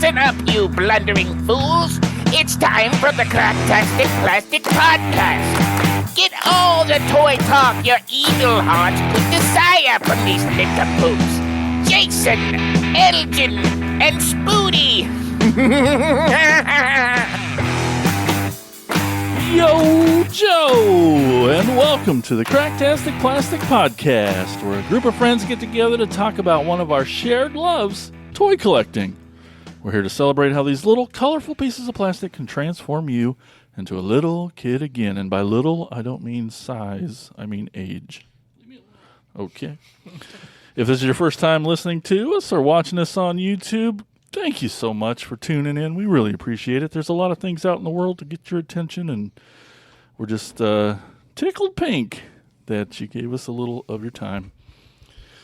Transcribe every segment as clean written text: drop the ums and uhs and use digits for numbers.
Listen up, you blundering fools. It's time for the Cracktastic Plastic Podcast. Get all the toy talk your evil heart could desire from these nincompoops. Jason, Elgin, and Spoody. Yo, Joe, and welcome to the Cracktastic Plastic Podcast, where a group of friends get together to talk about one of our shared loves, toy collecting. We're here to celebrate how these little, colorful pieces of plastic can transform you into a little kid again. And by little, I don't mean size, I mean age. Okay. If this is your first time listening to us or watching us on YouTube, thank you so much for tuning in. We really appreciate it. There's a lot of things out in the world to get your attention, and we're just tickled pink that you gave us a little of your time.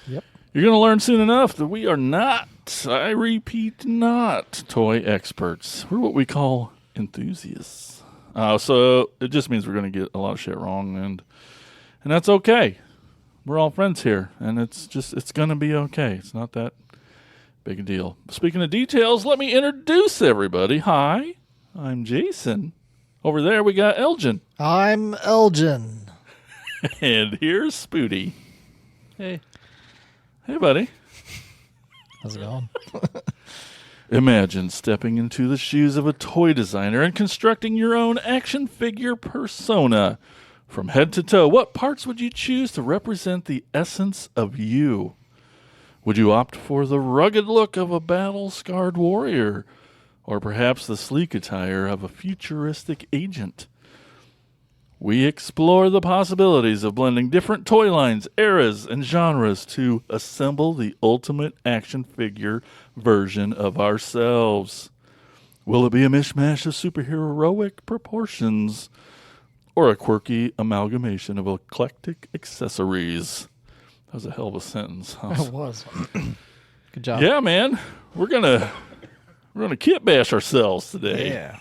Yep. You're going to learn soon enough that we are not, I repeat, not toy experts. We're what we call enthusiasts. So it just means we're going to get a lot of shit wrong, and that's okay. We're all friends here, and it's going to be okay. It's not that big a deal. Speaking of details, let me introduce everybody. Hi, I'm Jason. Over there we got Elgin. I'm Elgin. And here's Spoody. Hey. Hey, buddy. How's it going? Imagine stepping into the shoes of a toy designer and constructing your own action figure persona. From head to toe, what parts would you choose to represent the essence of you? Would you opt for the rugged look of a battle-scarred warrior, or perhaps the sleek attire of a futuristic agent? We explore the possibilities of blending different toy lines, eras, and genres to assemble the ultimate action figure version of ourselves. Will it be a mishmash of superheroic proportions, or a quirky amalgamation of eclectic accessories? That was a hell of a sentence. It was. Good job. Yeah, man. We're gonna kitbash ourselves today. Yeah.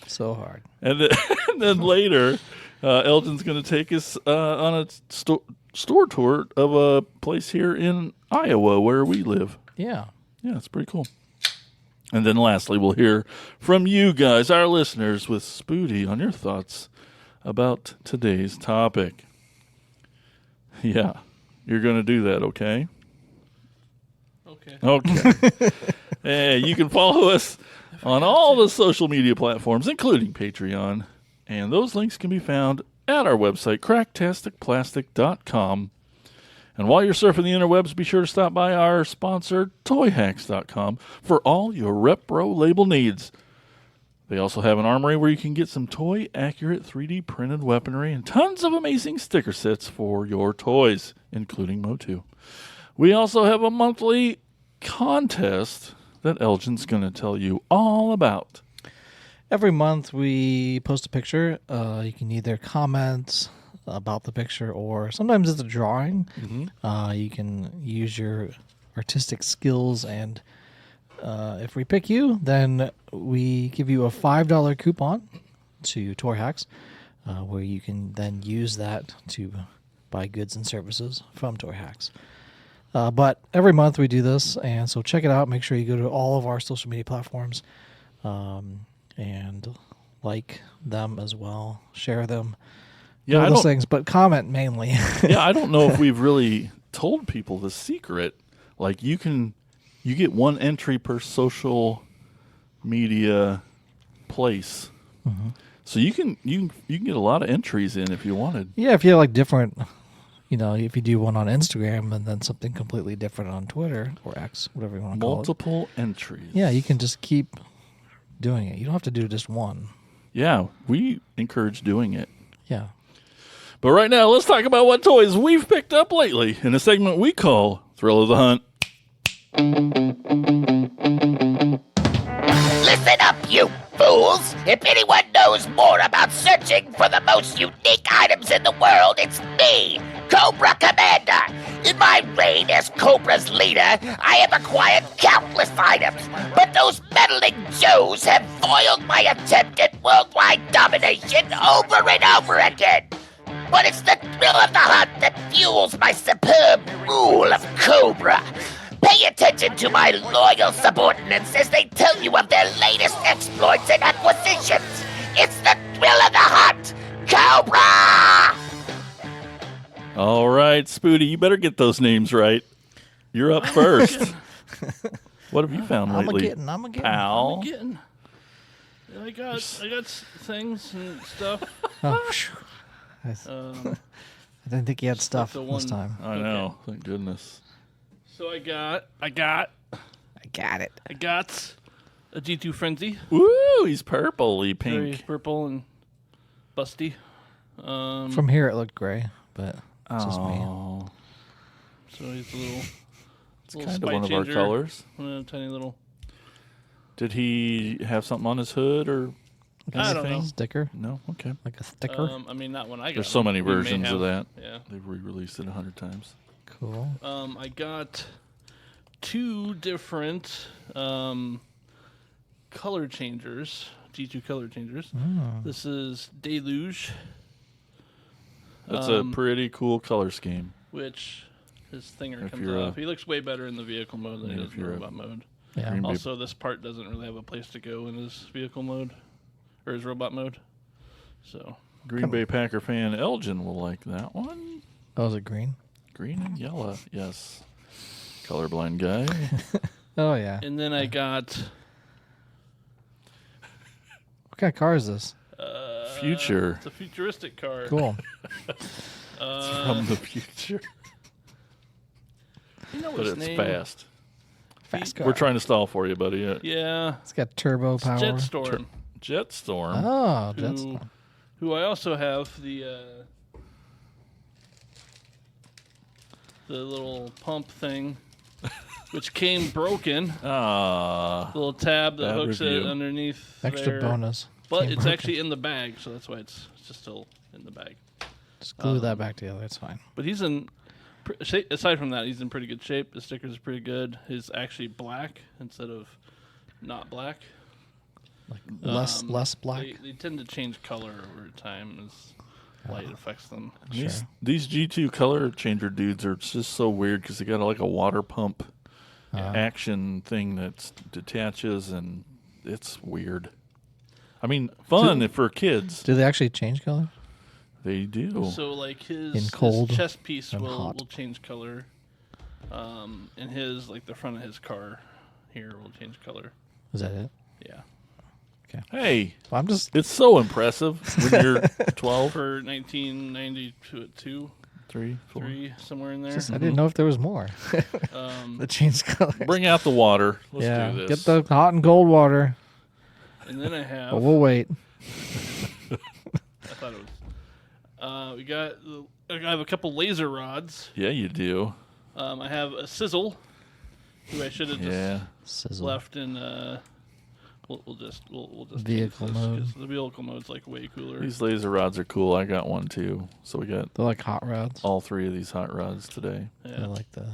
So hard. And then later, Elgin's gonna take us on a store tour of a place here in Iowa where we live. Yeah. Yeah, it's pretty cool. And then lastly, we'll hear from you guys, our listeners, with Spoody on your thoughts about today's topic. Yeah. You're going to do that, okay? Okay. Hey, you can follow us on all the social media platforms, including Patreon. And those links can be found at our website, cracktasticplastic.com. And while you're surfing the interwebs, be sure to stop by our sponsor, toyhacks.com, for all your Repro label needs. They also have an armory where you can get some toy-accurate 3D printed weaponry and tons of amazing sticker sets for your toys, including Motu. We also have a monthly contest that Elgin's going to tell you all about. Every month we post a picture. You can either comment about the picture, or sometimes it's a drawing. Mm-hmm. You can use your artistic skills, and if we pick you, then we give you a $5 coupon to Toy Hacks, where you can then use that to buy goods and services from Toy Hacks. But every month we do this, and so check it out. Make sure you go to all of our social media platforms and like them as well. Share them. Yeah, all those things, but comment mainly. Yeah, I don't know if we've really told people the secret. Like, you get one entry per social media place. Mm-hmm. So you can get a lot of entries in if you wanted. Yeah, if you have like different, if you do one on Instagram and then something completely different on Twitter or X, whatever you want to call it. Multiple entries. Yeah, you can just keep doing it. You don't have to do just one. Yeah, we encourage doing it. Yeah. But right now, let's talk about what toys we've picked up lately in a segment we call Thrill of the Hunt. Listen up, you fools. If anyone knows more about searching for the most unique items in the world, it's me, Cobra Commander. In my reign as Cobra's leader, I have acquired countless items, but those meddling Joes have foiled my attempt at worldwide domination over and over again. But it's the thrill of the hunt that fuels my superb rule of Cobra. Pay attention to my loyal subordinates as they tell you of their latest exploits and acquisitions. It's the thrill of the hunt, Cobra! All right, Spooty, you better get those names right. You're up first. What have you found lately? I'm a getting. Pal. Getting. I got things and stuff. Oh, phew. I didn't think you had stuff the this one- time. I know. Thank goodness. So I got I got it. a G2 Frenzy. Woo! He's purpley Very pink. purple and busty. From here it looked gray, but it's just me. Oh, So he's a little. it's kind of one of our colors. Tiny little. Did he have something on his hood or I don't know. Sticker, no? Okay. like a sticker. I mean, not when I got. There's so him. many We may versions of have- that. Yeah. They've re-released it 100 times. Cool. I got 2 different color changers, G2 color changers. This is Deluge, That's a pretty cool color scheme. which his thinger If comes you're a- off. He looks way better in the vehicle mode than he Yeah, does if in the you're a- robot mode. Yeah. Green Bay- Also, this part doesn't really have a place to go in his vehicle mode or his robot mode. So Green Bay Packer fan Elgin will like that one. Oh, is it green? Green and yellow, yes. Colorblind guy. Oh yeah. and then I got What kind of car is this? Future. it's a futuristic car. Cool. From the future. You know But his it's name? fast. Fast car. We're trying to stall for you, buddy. Yeah, It's got turbo it's power. Jetstorm. Jetstorm. Oh, who, Jetstorm. who I also have the little pump thing, which came broken. Ah. The little tab that Bad hooks review. it underneath. Extra there. bonus. But Came it's broken. actually in the bag, so that's why it's just still in the bag. Just glue that back together. It's fine. But he's in. Aside from that, he's in pretty good shape. The stickers are pretty good. He's actually black instead of not black. Like less black. They tend to change color over time as light affects them. These G2 color changer dudes are just so weird because they got like a water pump action thing that detaches, and it's weird. I mean, fun for kids. Do they actually change color? They do. So like In his cold chest piece and will hot. change color. And his like the front of his car here will change color. Is that it? Yeah. Hey, Well, I'm just. it's so impressive when you're 12, For 1992, 3, 4. 3, somewhere in there. I didn't know if there was more. Um, The change color. Bring out the water. Let's yeah. do Get this. the hot and cold water. and then I have. But we'll wait. I thought it was. We got. I have a couple laser rods. Yeah, you do. I have a sizzle, who I should have just Yeah. Sizzle. left in. We'll just Vehicle change this, mode. 'cause the vehicle mode's like way cooler. These laser rods are cool. I got one too. So we got They're like hot rods. all 3 of these hot rods today. They're Yeah. like the.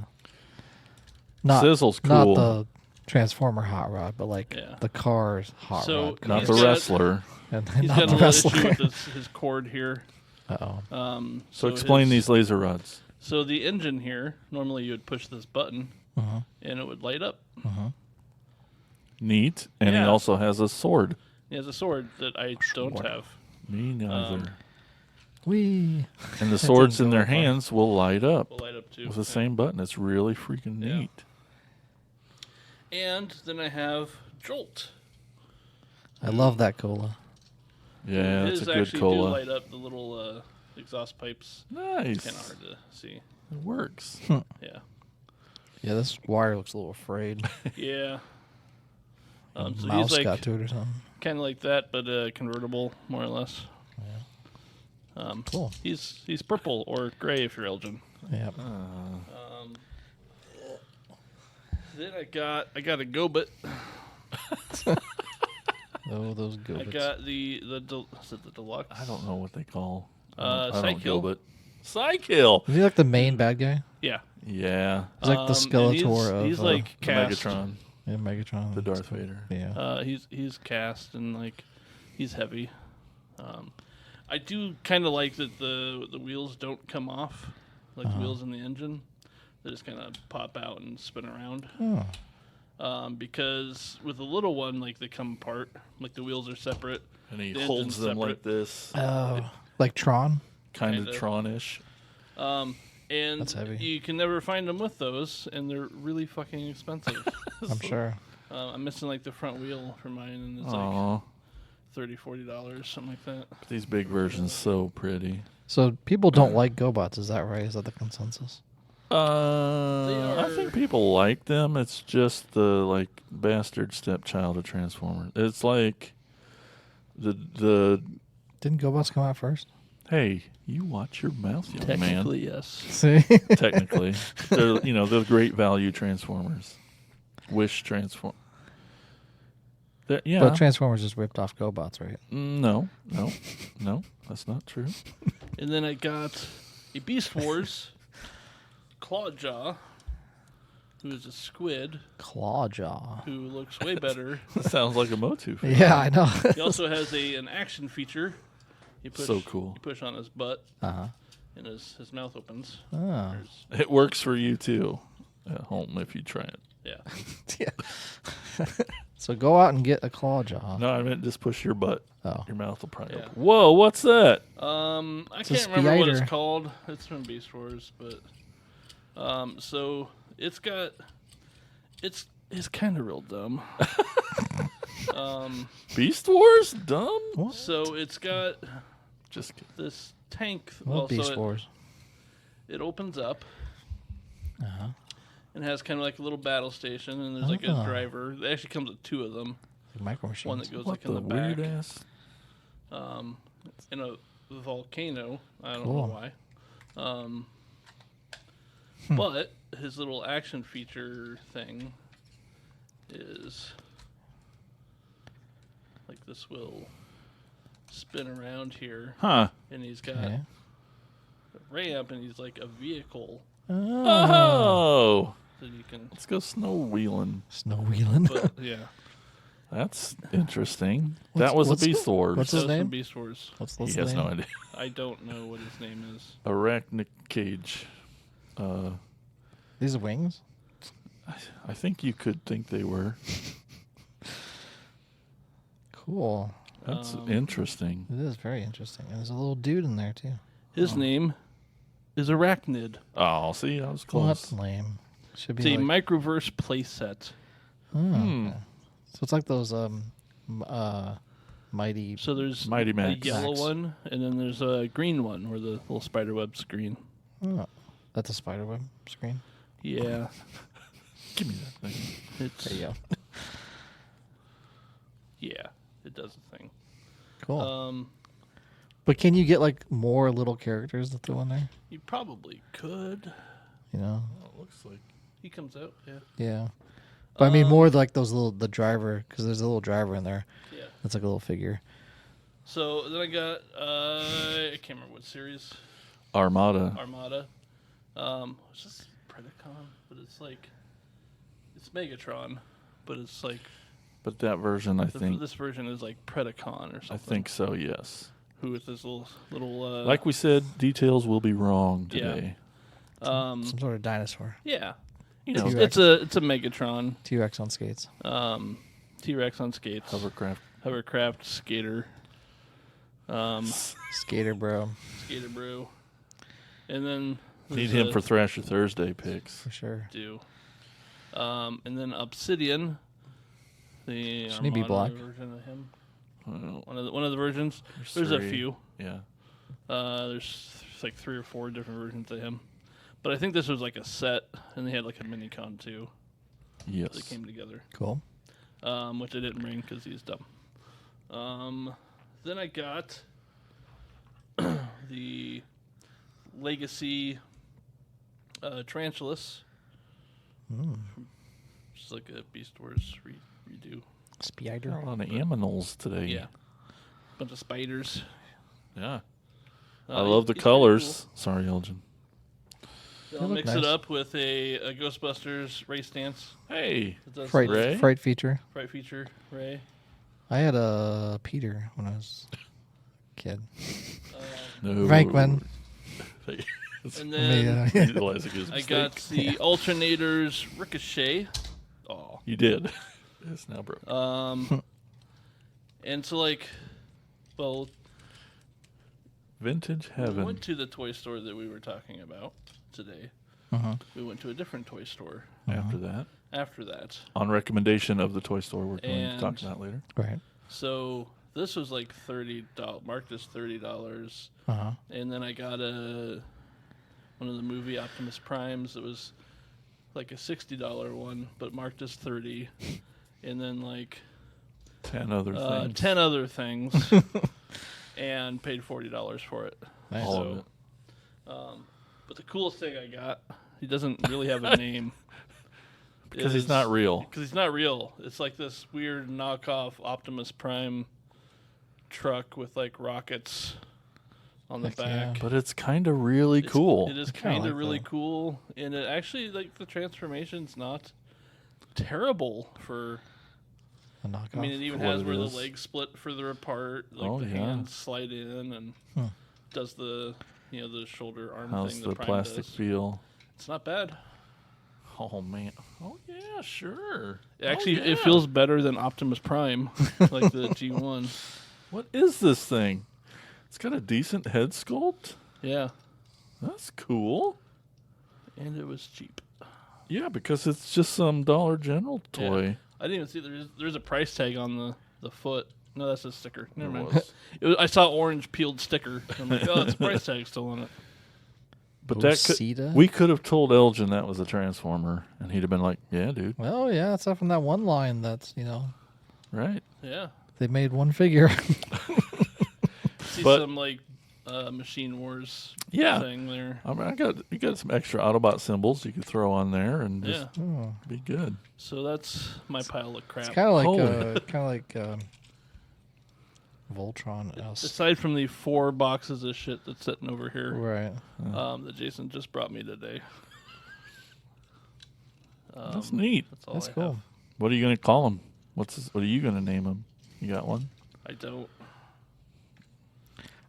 Not, Sizzle's not cool. the Transformer hot rod, but like Yeah. the car's hot So, rod. Not He's the got- wrestler. And He's not got a the little wrestler. issue with his cord here. Uh-oh. So explain these laser rods. So the engine here, normally you would push this button, and it would light up. Neat. And he Yeah. also has a sword. He has a sword that I don't have. Me neither. Wee. And the swords didn't in go their that far. hands will light up Will light up too. with the Yeah. same button. It's really freaking Yeah. neat. And then I have Jolt. I love that cola. Yeah, His it's a good actually do cola. light up the little exhaust pipes. Nice. Kind of hard to see. It works. Yeah. Yeah, this wire looks a little frayed. Yeah. So Mouse he's got like to it or something. kind of like that, but convertible more or less. Cool. He's purple or gray if you're Elgin. Yeah. Then I got a Gobit. Oh, those I goats. got is it the deluxe? I don't know what they call. Uh, I don't Psykill. go, but Psykill. Is he like the main bad guy? Yeah. Yeah, He's like the And Skeletor of he's like the cast. Megatron, yeah, Megatron. the Darth Vader. Yeah. He's cast and like he's heavy. I do kind of like that the wheels don't come off, like the wheels in the engine. They just kind of pop out and spin around. Oh. Because with the little one, like they come apart, like the wheels are separate. And he the holds engine's them like separate. this, Like Tron? kind of kinda. Tron-ish. And That's heavy. you can never find them with those, and they're really fucking expensive. I'm sure. I'm missing like the front wheel for mine, and it's Aw, like $30-$40, something like that. but these big versions so pretty. So people don't like GoBots, is that right? Is that the consensus? I think people like them. It's just the like bastard stepchild of Transformers. It's like the Didn't GoBots come out first? hey, you watch your mouth, young man. Technically, yes. See? Technically, they're great value Transformers. Wish Transform. Yeah. But Transformers just ripped off GoBots, right? No, that's not true. And then I got a Beast Wars Clawjaw, who is a squid Clawjaw. who looks way better. That sounds like a Motu. Fan. Yeah, I know. He also has an action feature. You push, So cool. You push on his butt, Uh-huh. and his mouth opens. Oh. Or his- It works for you too at home if you try it. yeah. Yeah. So go out and get a Clawjaw. No, I meant just push your butt. Oh. Your mouth will probably Yeah. open. Whoa, what's that? I a can't remember what it's spider. called. It's from Beast Wars, but so it's got it's kind of real dumb. Beast Wars? Dumb? What? So it's got Just kidding. this tank. Well, Beast so Wars. it opens up Uh-huh. and has kind of like a little battle station, and there's like a Oh. driver. It actually comes with two of them. Like Micro Machines. One that goes What like in the the back. weird ass? In a volcano. I don't Cool. know why. But his little action feature thing is like this will spin around here, Huh. and he's got Okay. a ramp, and he's like a vehicle Oh. that you can. Oh. Let's go snow wheeling. Snow wheeling. But yeah, That's interesting. What's- That was a what's- Beast Wars. what's that his was from name? Beast Wars. What's He his has name? no idea. I don't know what his name is. Arachnic Cage. These are wings? I think you could think they were. Cool. That's interesting. It is very interesting. And there's a little dude in there, too. His name is Arachnid. Oh, see, I was Well, close. that's lame. Should It's be a like... microverse playset. Okay. So it's like those mighty... So there's Mighty a Max. yellow Max. one, and then there's a green one where the little spider web's green. Oh, that's a spiderweb screen. Yeah, Give me that thing. it's There you go. yeah, it does a thing. Cool. But can you get like more little characters to throw in there? You probably could. You know? Oh, it looks like. He comes out. Yeah, Yeah. But I mean, more like those the driver, because there's a little driver in there. yeah. That's like a little figure. So then I got I can't remember what series. Armada. Armada. It's just Predacon, but it's like it's Megatron, but it's like But that version, I think. this version is like Predacon or something. I think so, yes. Who with this little Like we said, details will be wrong Yeah. today. Some sort of dinosaur. yeah. You know, T-Rex. It's a Megatron. T-Rex on skates. T-Rex on skates. hovercraft. Skater. Skater bro. Skater Brew. And then Need there's him a for Thrasher Thursday picks. For sure. do. And then Obsidian. The Shouldn't he be Armada black? version of him. Well, One of the versions. There's a three. few. Yeah. There's like 3 or 4 different versions of him. But I think this was like a set, and they had like a mini con too. Yes. That came together. Cool. Which I didn't bring because he's dumb. Then I got the Legacy Tarantulas. Just like a Beast Wars redo. Spider. Got a lot of aminals today. Yeah. Bunch of spiders. Yeah. I love the he's pretty colors. Sorry, Elgin. cool. I'll look mix nice. it up with a Ghostbusters race dance. Hey. It does Fright, the Ray? fright feature. Fright feature, Ray. I had a Peter when I was a kid. No. Frankman. And then Realizing his I mistake. got the alternators Ricochet. Oh. You did. It's now broken. And so, like, well, Vintage we heaven. went to the toy store that we were talking about today. We went to a different toy store After that. after that. On recommendation of the toy store we're going to talk And- about later. Right. So this was like $30, marked as $30. And then I got one of the movie Optimus Primes. It was like a $60 one, but marked as 30. And then like 10 other things. 10 other things, and paid $40 for it. Nice. All of it. But the coolest thing I got, he doesn't really have a name. Because he's not real. Because he's not real. It's like this weird knockoff Optimus Prime truck with like rockets on the Heck back. yeah. But it's kind of really cool. It is kinda kind of like really that. cool, and it actually like the transformation's not terrible for. A knockoff. I mean, it even For what has it where is. the legs split further apart, like Oh, the yeah. hands slide in, and does the the shoulder arm How's thing the that Prime plastic does. feel? It's not bad. Oh, man. Oh, yeah, sure. Actually, Oh, yeah. it feels better than Optimus Prime, like the G1. What is this thing? It's got a decent head sculpt. Yeah, That's cool. and it was cheap. Yeah, because it's just some Dollar General Yeah. toy. I didn't even see there's a price tag on the foot. No, that's a sticker. Never There mind. was. I saw orange peeled sticker. I'm like, oh, it's a price tag still on it. But that Osita? we could have told Elgin that was a Transformer, and he'd have been like, "Yeah, dude, Well, yeah, it's up from that one line that's, right." Yeah. they made one figure. See But- some like Machine Wars Yeah. thing there. I mean, you got some extra Autobot symbols you could throw on there and just Yeah. be good. So that's my pile of crap. It's kind of Holy. like Voltron else. Aside from the 4 boxes of shit that's sitting over here, Right. that Jason just brought me today. That's neat. That's all That's I cool. have. What are you gonna call him? What are you gonna name him? You got one? I don't.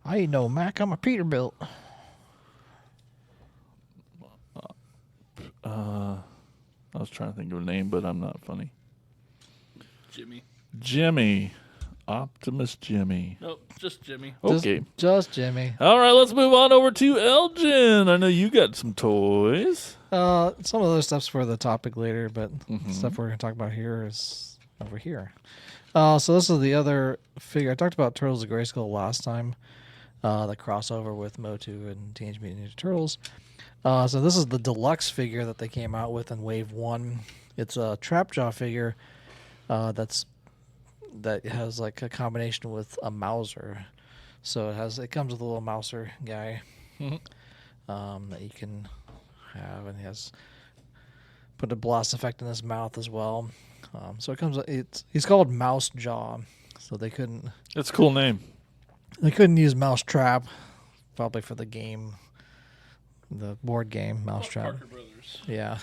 I ain't no Mac. I'm a Peterbilt. I was trying to think of a name, but I'm not funny. Jimmy. Jimmy, Optimus Jimmy. Nope, just Jimmy. Okay. Just Jimmy. All right, let's move on over to Elgin. I know you got some toys. Some of the other stuff's for the topic later, but Mm-hmm. stuff we're going to talk about here is over here. So this is the other figure. I talked about Turtles of Grayskull last time. The crossover with Motu and Teenage Mutant Ninja Turtles. So this is the deluxe figure that they came out with in Wave 1. It's a Trapjaw figure that has like a combination with a Mauser. So it comes with a little Mauser guy that you can have, and he has put a blast effect in his mouth as well. So it comes. He's called Mouse Jaw, so they couldn't It's a cool name. use Mouse Trap, probably for the game, the board game Mouse Trap. Parker Brothers. Yeah.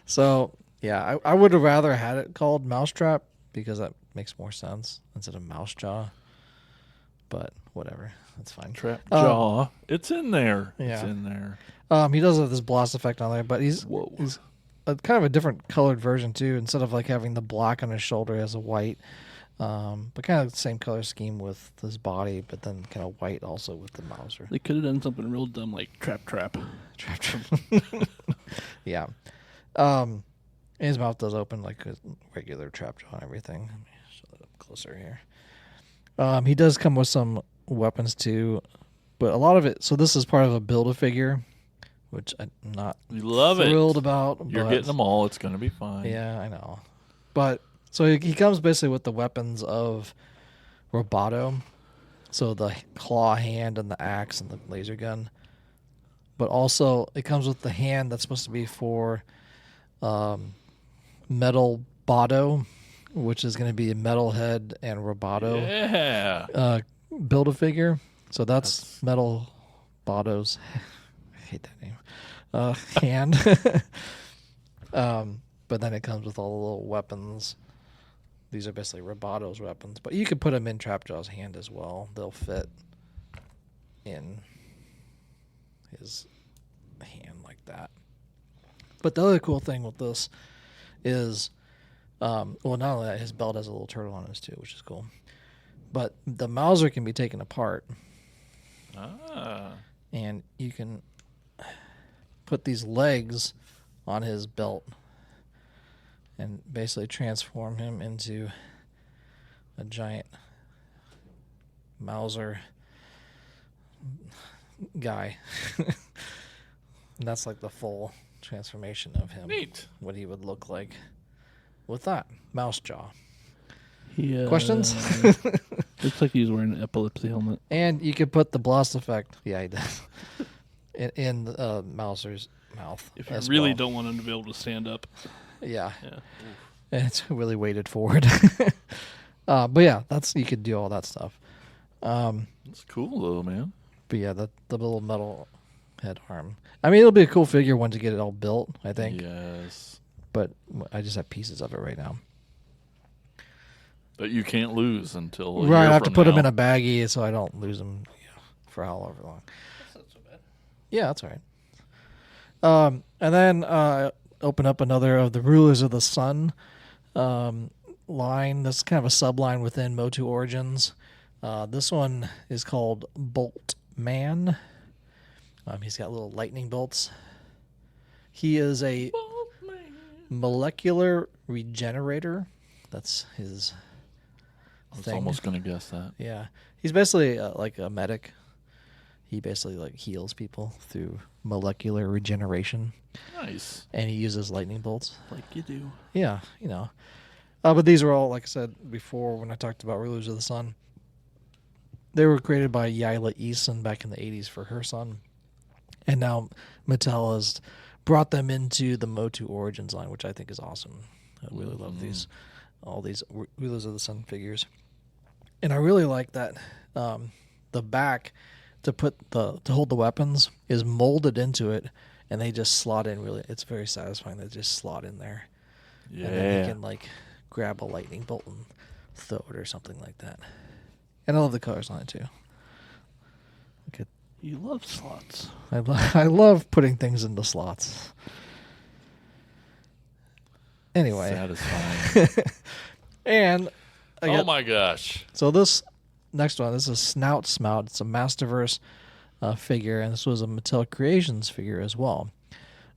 So yeah, I would have rather had it called Mousetrap because that makes more sense instead of Mouse Jaw. But whatever, that's fine. Trap Jaw. It's in there. It's Yeah. in there. He does have this blast effect on there, but he's kind of a different colored version too. Instead of like having the black on his shoulder, he has a white. But kind of the same color scheme with his body, but then kind of white also with the Mauser. They could have done something real dumb like Trap. Yeah. And his mouth does open like a regular trap jaw and everything. Let me show that up closer here. He does come with some weapons too, but a lot of it. So this is part of a Build-A-Figure, which I'm not You love thrilled it. about. You're but- getting them all. It's going to be fine. Yeah, I know. But so he comes basically with the weapons of Roboto. So the claw hand and the axe and the laser gun. But also it comes with the hand that's supposed to be for Metal Botto, which is going to be Metalhead and Roboto Yeah. Build-A-Figure. So that's Metal Botto's I hate that name. Hand. But then it comes with all the little weapons. These are basically Roboto's weapons, but you could put them in Trapjaw's hand as well. They'll fit in his hand like that. But the other cool thing with this is, well, not only that, his belt has a little turtle on it too, which is cool. But the Mauser can be taken apart. And you can put these legs on his belt and basically transform him into a giant Mauser guy. And that's like the full transformation of him. Neat. What he would look like with that mouse jaw. Questions? Looks like he's wearing an epilepsy helmet. And you could put the blast effect. Yeah, he does. in Mauser's mouth. If you really don't want him to be able to stand up. Yeah. And it's really weighted forward. But yeah, you could do all that stuff. That's cool though, man. But yeah, the little metal head arm. I mean, it'll be a cool figure once you get it all built, I think. Yes. But I just have pieces of it right now. But you can't lose until I have to put them in a baggie so I don't lose them for however long. That's not so bad. Yeah, that's all right. And then open up another of the Rulers of the Sun line. That's kind of a subline within Motu Origins. This one is called Bolt Man. He's got little lightning bolts. He is a molecular regenerator. That's his I was thing. almost going to guess that. Yeah. He's basically like a medic. He basically like heals people through molecular regeneration. Nice. And he uses lightning bolts. Like you do. Yeah, you know. But these are all, like I said before when I talked about Rulers of the Sun, they were created by Yila Eason back in the 80s for her son. And now Mattel has brought them into the Motu Origins line, which I think is awesome. I really love all these Rulers of the Sun figures. And I really like that the back to hold the weapons is molded into it, and they just slot in really. It's very satisfying. They just slot in there. Yeah. And then you can like grab a lightning bolt and throw it or something like that. And I love the colors on it too. Okay. You love slots. I love putting things into slots. Anyway. Satisfying. And oh my gosh. So this next one, this is Snout Smout. It's a Masterverse figure, and this was a Mattel Creations figure as well.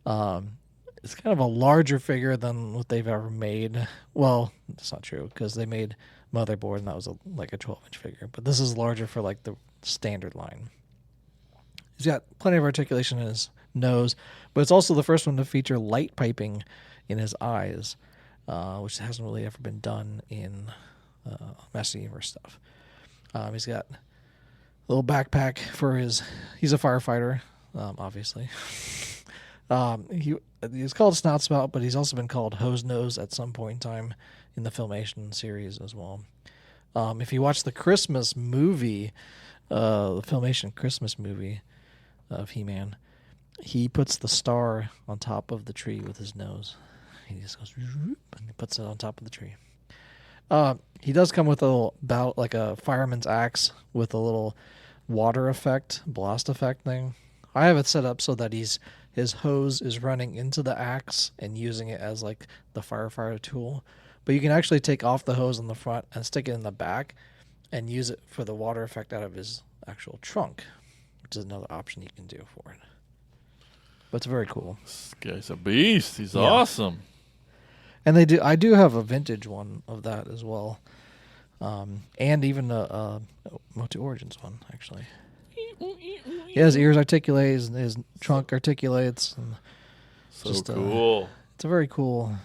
It's kind of a larger figure than what they've ever made. Well, that's not true, because they made Motherboard, and that was like a 12-inch figure. But this is larger for like the standard line. He's got plenty of articulation in his nose, but it's also the first one to feature light piping in his eyes, which hasn't really ever been done in Master Universe stuff. He's got a little backpack for he's a firefighter, obviously. He's called Snout Spout, but he's also been called Hose Nose at some point in time in the Filmation series as well. If you watch the Christmas movie, the Filmation Christmas movie of He-Man, he puts the star on top of the tree with his nose. He just goes and he puts it on top of the tree. He does come with a little like a fireman's axe with a little water effect, blast effect thing. I have it set up so that his hose is running into the axe and using it as like the firefighter tool. But you can actually take off the hose on the front and stick it in the back and use it for the water effect out of his actual trunk, which is another option you can do for it. But it's very cool. This guy's a beast. He's awesome. And I do have a vintage one of that as well. And even a Motu Origins one, actually. Yeah, his ears articulate, his trunk articulates. And so cool. It's a very cool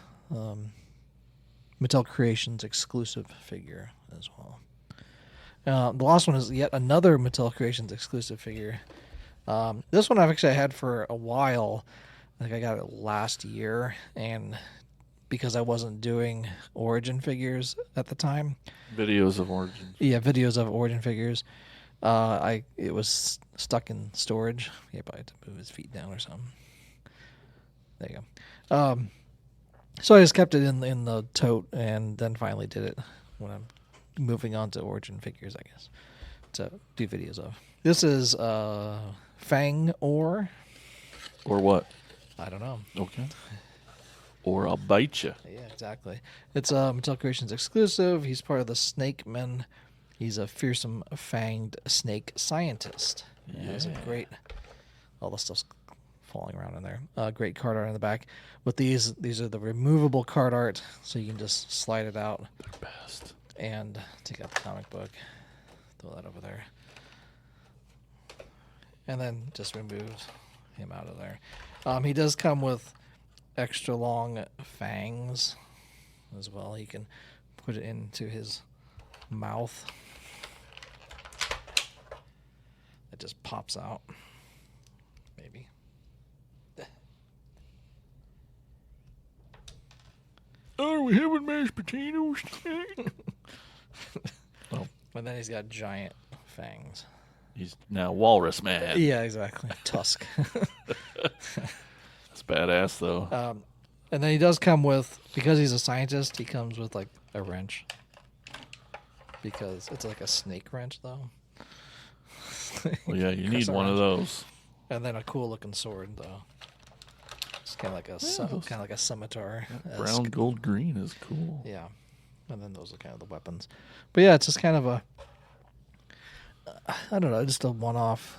Mattel Creations exclusive figure as well. The last one is yet another Mattel Creations exclusive figure. This one I've actually had for a while. I think I got it last year, and because I wasn't doing Origin figures at the time. Videos of Origin. Yeah, videos of Origin figures. It was stuck in storage. Yeah, probably had to move his feet down or something. There you go. So I just kept it in the tote, and then finally did it when I'm moving on to Origin figures, I guess, to do videos of. This is Fang Or. Or what? I don't know. Okay. Or I'll bite you. Yeah, exactly. It's Mattel Creations exclusive. He's part of the Snake Men. He's a fearsome fanged snake scientist. He has a great. All the stuff's falling around in there. Great card art in the back. With these are the removable card art, so you can just slide it out. They're best. And take out the comic book. Throw that over there. And then just remove him out of there. He does come with extra long fangs as well. He can put it into his mouth. It just pops out. Maybe. Are we having mashed potatoes? Oh. And then he's got giant fangs. He's now Walrus Man. Yeah, exactly. Tusk. That's badass, though. And then he does come with, because he's a scientist, he comes with like a wrench. Because it's like a snake wrench, though. Well, yeah, you need one of those. And then a cool looking sword, though. It's kind of like a scimitar. Brown, gold, green is cool. Yeah. And then those are kind of the weapons. But yeah, it's just kind of a, I don't know, just a one-off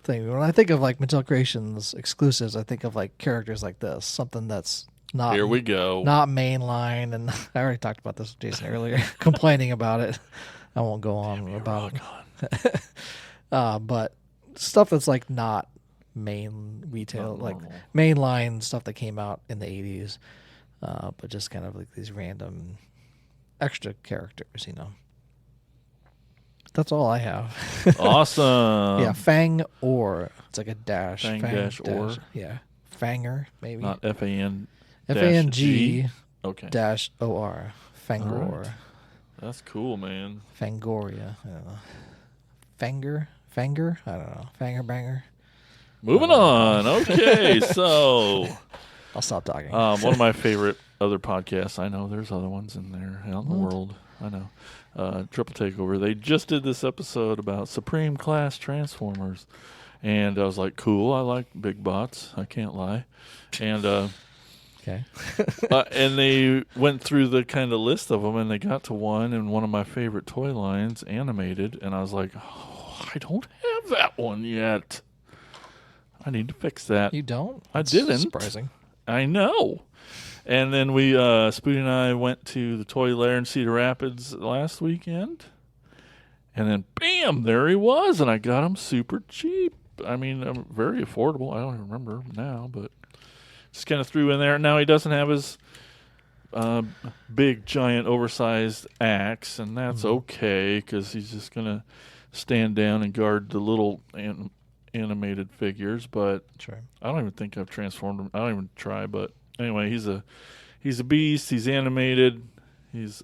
thing. When I think of like Mattel Creations exclusives, I think of like characters like this, something that's not. Here we go. Not mainline, and I already talked about this with Jason earlier, complaining about it. I won't go on about it. But stuff that's like not main retail, like mainline stuff that came out in the 80s, but just kind of like these random extra characters, you know. That's all I have. Awesome. Yeah, Fang or it's like a dash. Fang dash or. Yeah, Fanger maybe. Not FAN. FANG Okay. dash OR. Fangor. Right. That's cool, man. Fangoria. I don't know. Fanger? I don't know. Fanger banger. Moving on. Okay, so I'll stop talking. one of my favorite other podcasts. I know there's other ones in there out in the world. I know. Triple Takeover. They just did this episode about Supreme Class Transformers, and I was like, "Cool, I like big bots. I can't lie." And okay. and they went through the kind of list of them, and they got to one of my favorite toy lines, animated, and I was like, "Oh, I don't have that one yet. I need to fix that." You don't? I That's didn't. Surprising. I know. And then we, Spooty and I went to the Toy Lair in Cedar Rapids last weekend. And then, bam, there he was. And I got him super cheap. I mean, very affordable. I don't even remember now, but just kind of threw in there. Now he doesn't have his big, giant, oversized axe. And that's okay because he's just going to stand down and guard the little animated figures. But Sure. I don't even think I've transformed him. I don't even try, but anyway, he's a beast. He's animated. He's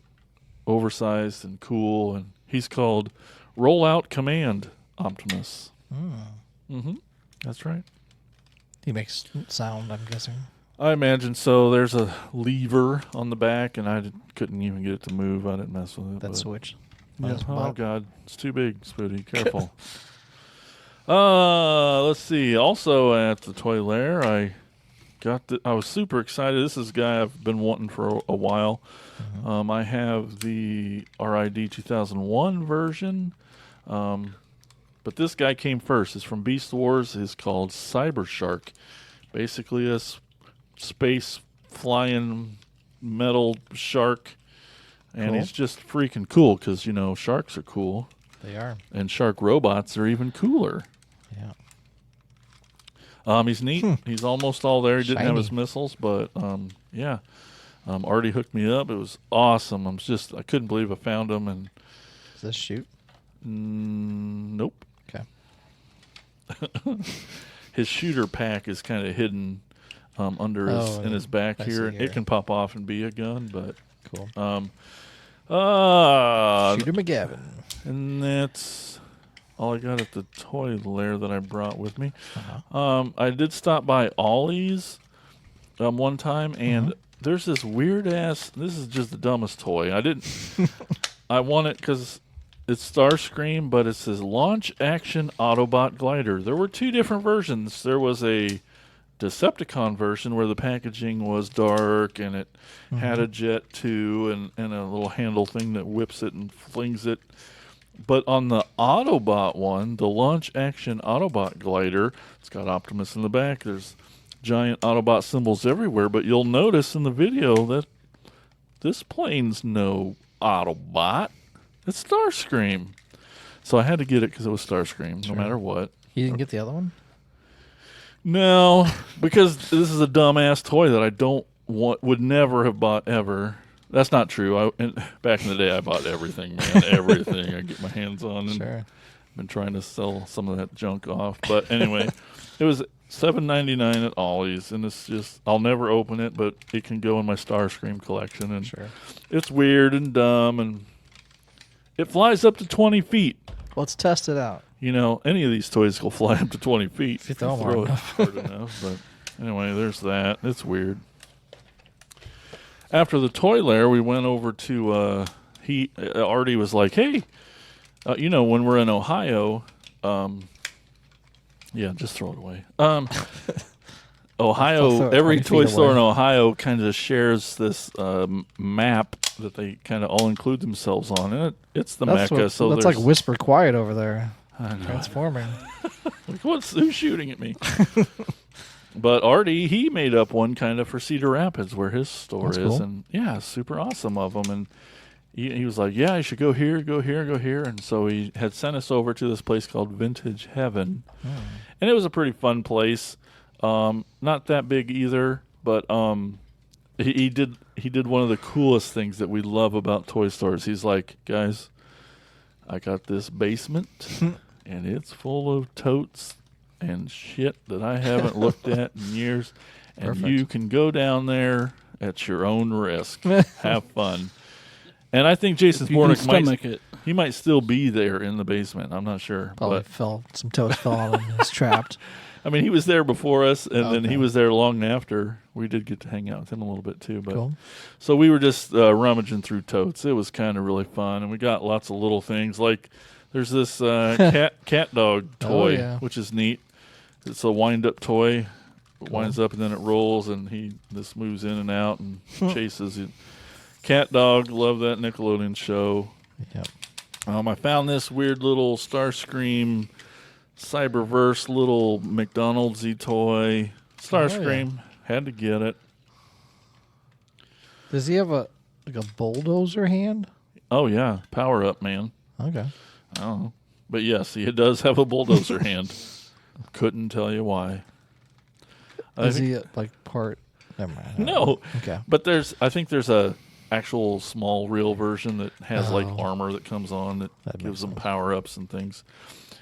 oversized and cool, and he's called Rollout Command Optimus. Mm-hmm. That's right. He makes sound, I'm guessing. I imagine so. There's a lever on the back, and I couldn't even get it to move. I didn't mess with it. That switch. Yeah. Oh, God. It's too big, Spooty. Careful. Let's see. Also at the Toy Lair, I was super excited. This is a guy I've been wanting for a while. I have the RID 2001 version, but this guy came first. It's from Beast Wars. It's called Cyber Shark. Basically a space flying metal shark, and he's just freaking cool because, you know, sharks are cool. They are. And shark robots are even cooler. Yeah. He's neat. He's almost all there. He didn't have Shiny. his missiles, but yeah. Artie hooked me up. It was awesome. I couldn't believe I found him. And Does this shoot? Nope. Okay. His shooter pack is kind of hidden under his back I here. see here. It can pop off and be a gun, but Cool. Shooter McGavin. And that's all I got at the Toy Lair that I brought with me. I did stop by Ollie's one time, and there's this weird ass. This is just the dumbest toy. I want it because it's Starscream, but it says Launch Action Autobot Glider. There were two different versions. There was a Decepticon version where the packaging was dark and it had a jet too, and a little handle thing that whips it and flings it. But on the Autobot one, the launch action Autobot glider, it's got Optimus in the back. There's giant Autobot symbols everywhere, but you'll notice in the video that this plane's no Autobot. It's Starscream. So I had to get it because it was Starscream, no matter what. You didn't get the other one? No, because this is a dumbass toy that I would never have bought ever. That's not true. Back in the day, I bought everything, man. Everything I get my hands on. And Sure. been trying to sell some of that junk off. But anyway, it was $7.99 at Ollie's, and it's just, I'll never open it, but it can go in my Starscream collection. And it's weird and dumb, and it flies up to 20 feet. Let's test it out. You know, any of these toys will fly up to 20 feet If you throw it hard enough. But anyway, there's that. It's weird. After the Toy Lair, we went over to, Artie was like, hey, you know, when we're in Ohio, yeah, just throw it away. Ohio, every toy store in Ohio kind of shares this map that they kind of all include themselves on, and it's the Mecca. That's like Whisper Quiet over there. I know. Transforming. Like, who's shooting at me? But Artie, he made up one kind of for Cedar Rapids where his store is, cool. and yeah, super awesome of him. And he was like, yeah, I should go here, go here, go here. And so he had sent us over to this place called Vintage Heaven. And it was a pretty fun place. Not that big either, but he did one of the coolest things that we love about toy stores. He's like, guys, I got this basement, and it's full of totes and shit that I haven't looked at in years. And Perfect. You can go down there at your own risk. Have fun. And I think Jason Spornick might still be there in the basement. I'm not sure. Probably some toes fell on him. He's trapped. I mean, he was there before us, and then he was there long after. We did get to hang out with him a little bit too. But Cool. So we were just rummaging through totes. It was kind of really fun, and we got lots of little things. Like there's this cat dog toy, which is neat. It's a wind-up toy. It winds up, and then it rolls, and this moves in and out and chases it. Cat dog, love that Nickelodeon show. Yep. I found this weird little Starscream Cyberverse little McDonald's-y toy. Starscream. Had to get it. Does he have a bulldozer hand? Oh, yeah. Power up, man. Okay. I don't know. But yes, he does have a bulldozer hand. Couldn't tell you why. Is he like part? Never mind. No. Okay. But I think there's a actual small real version that has like armor that comes on that gives them power ups and things.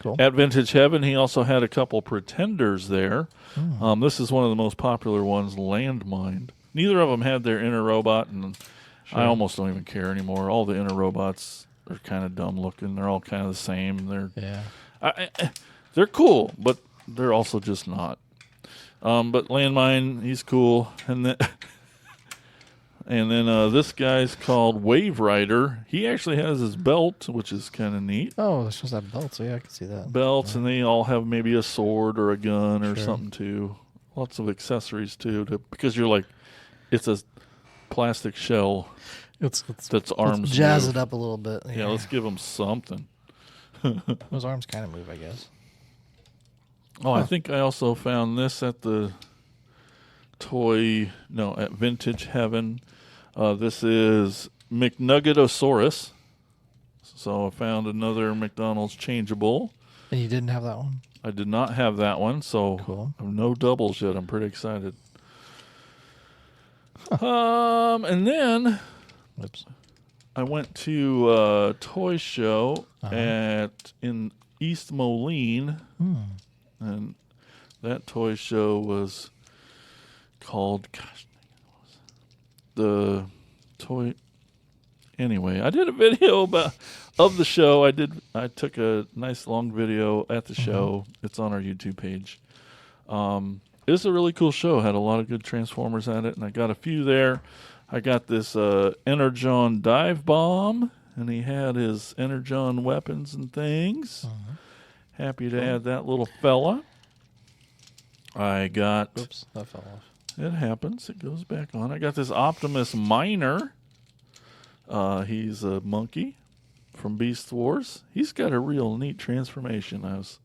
Cool. At Vintage Heaven, he also had a couple Pretenders there. This is one of the most popular ones, Landmine. Neither of them had their inner robot, and I almost don't even care anymore. All the inner robots are kind of dumb looking. They're all kind of the same. They're cool, but they're also just not. But Landmine, he's cool. And then this guy's called Wave Rider. He actually has his belt, which is kind of neat. Oh, they're supposed to have belts. So yeah, I can see that. Belts, and they all have maybe a sword or a gun or something too. Lots of accessories too, because you're like, it's a plastic shell that's arms. Let's jazz it up a little bit. Yeah, let's give them something. Those arms kind of move, I guess. Oh, I think I also found this at at Vintage Heaven. This is McNuggetosaurus. So I found another McDonald's changeable. And you didn't have that one? I did not have that one, so cool. No doubles yet. I'm pretty excited. And then I went to a toy show in East Moline. And that toy show was called, the toy. Anyway, I did a video of the show. I took a nice long video at the show. It's on our YouTube page. It was a really cool show. Had a lot of good Transformers at it, and I got a few there. I got this Energon dive bomb, and he had his Energon weapons and things. Happy to add that little fella. I got... Oops, that fell off. It happens. It goes back on. I got this Optimus Minor. He's a monkey from Beast Wars. He's got a real neat transformation. I was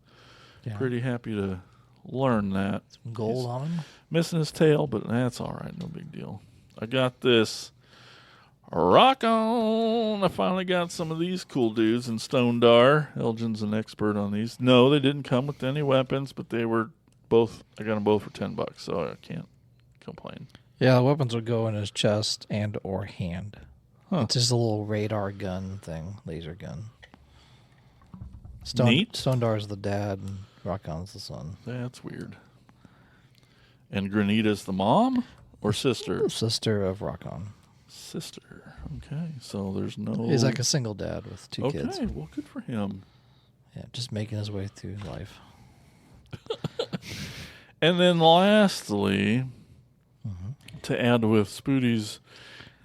pretty happy to learn that. Some gold on him. Missing his tail, but that's all right. No big deal. I got this Rock On. I finally got some of these cool dudes in Stone Dar. Elgin's an expert on these. No, they didn't come with any weapons, but they were both. I got them both for $10, so I can't complain. Yeah, the weapons would go in his chest and or hand. Huh. It's just a little radar gun thing, laser gun. Neat. Stone Dar's the dad and Rock On's the son. That's weird. And Granita's the mom or sister? Sister of Rock On. Sister. Okay, so there's no... He's like a single dad with two kids. Okay, well, good for him. Yeah, just making his way through life. And then lastly, to add with Spoody's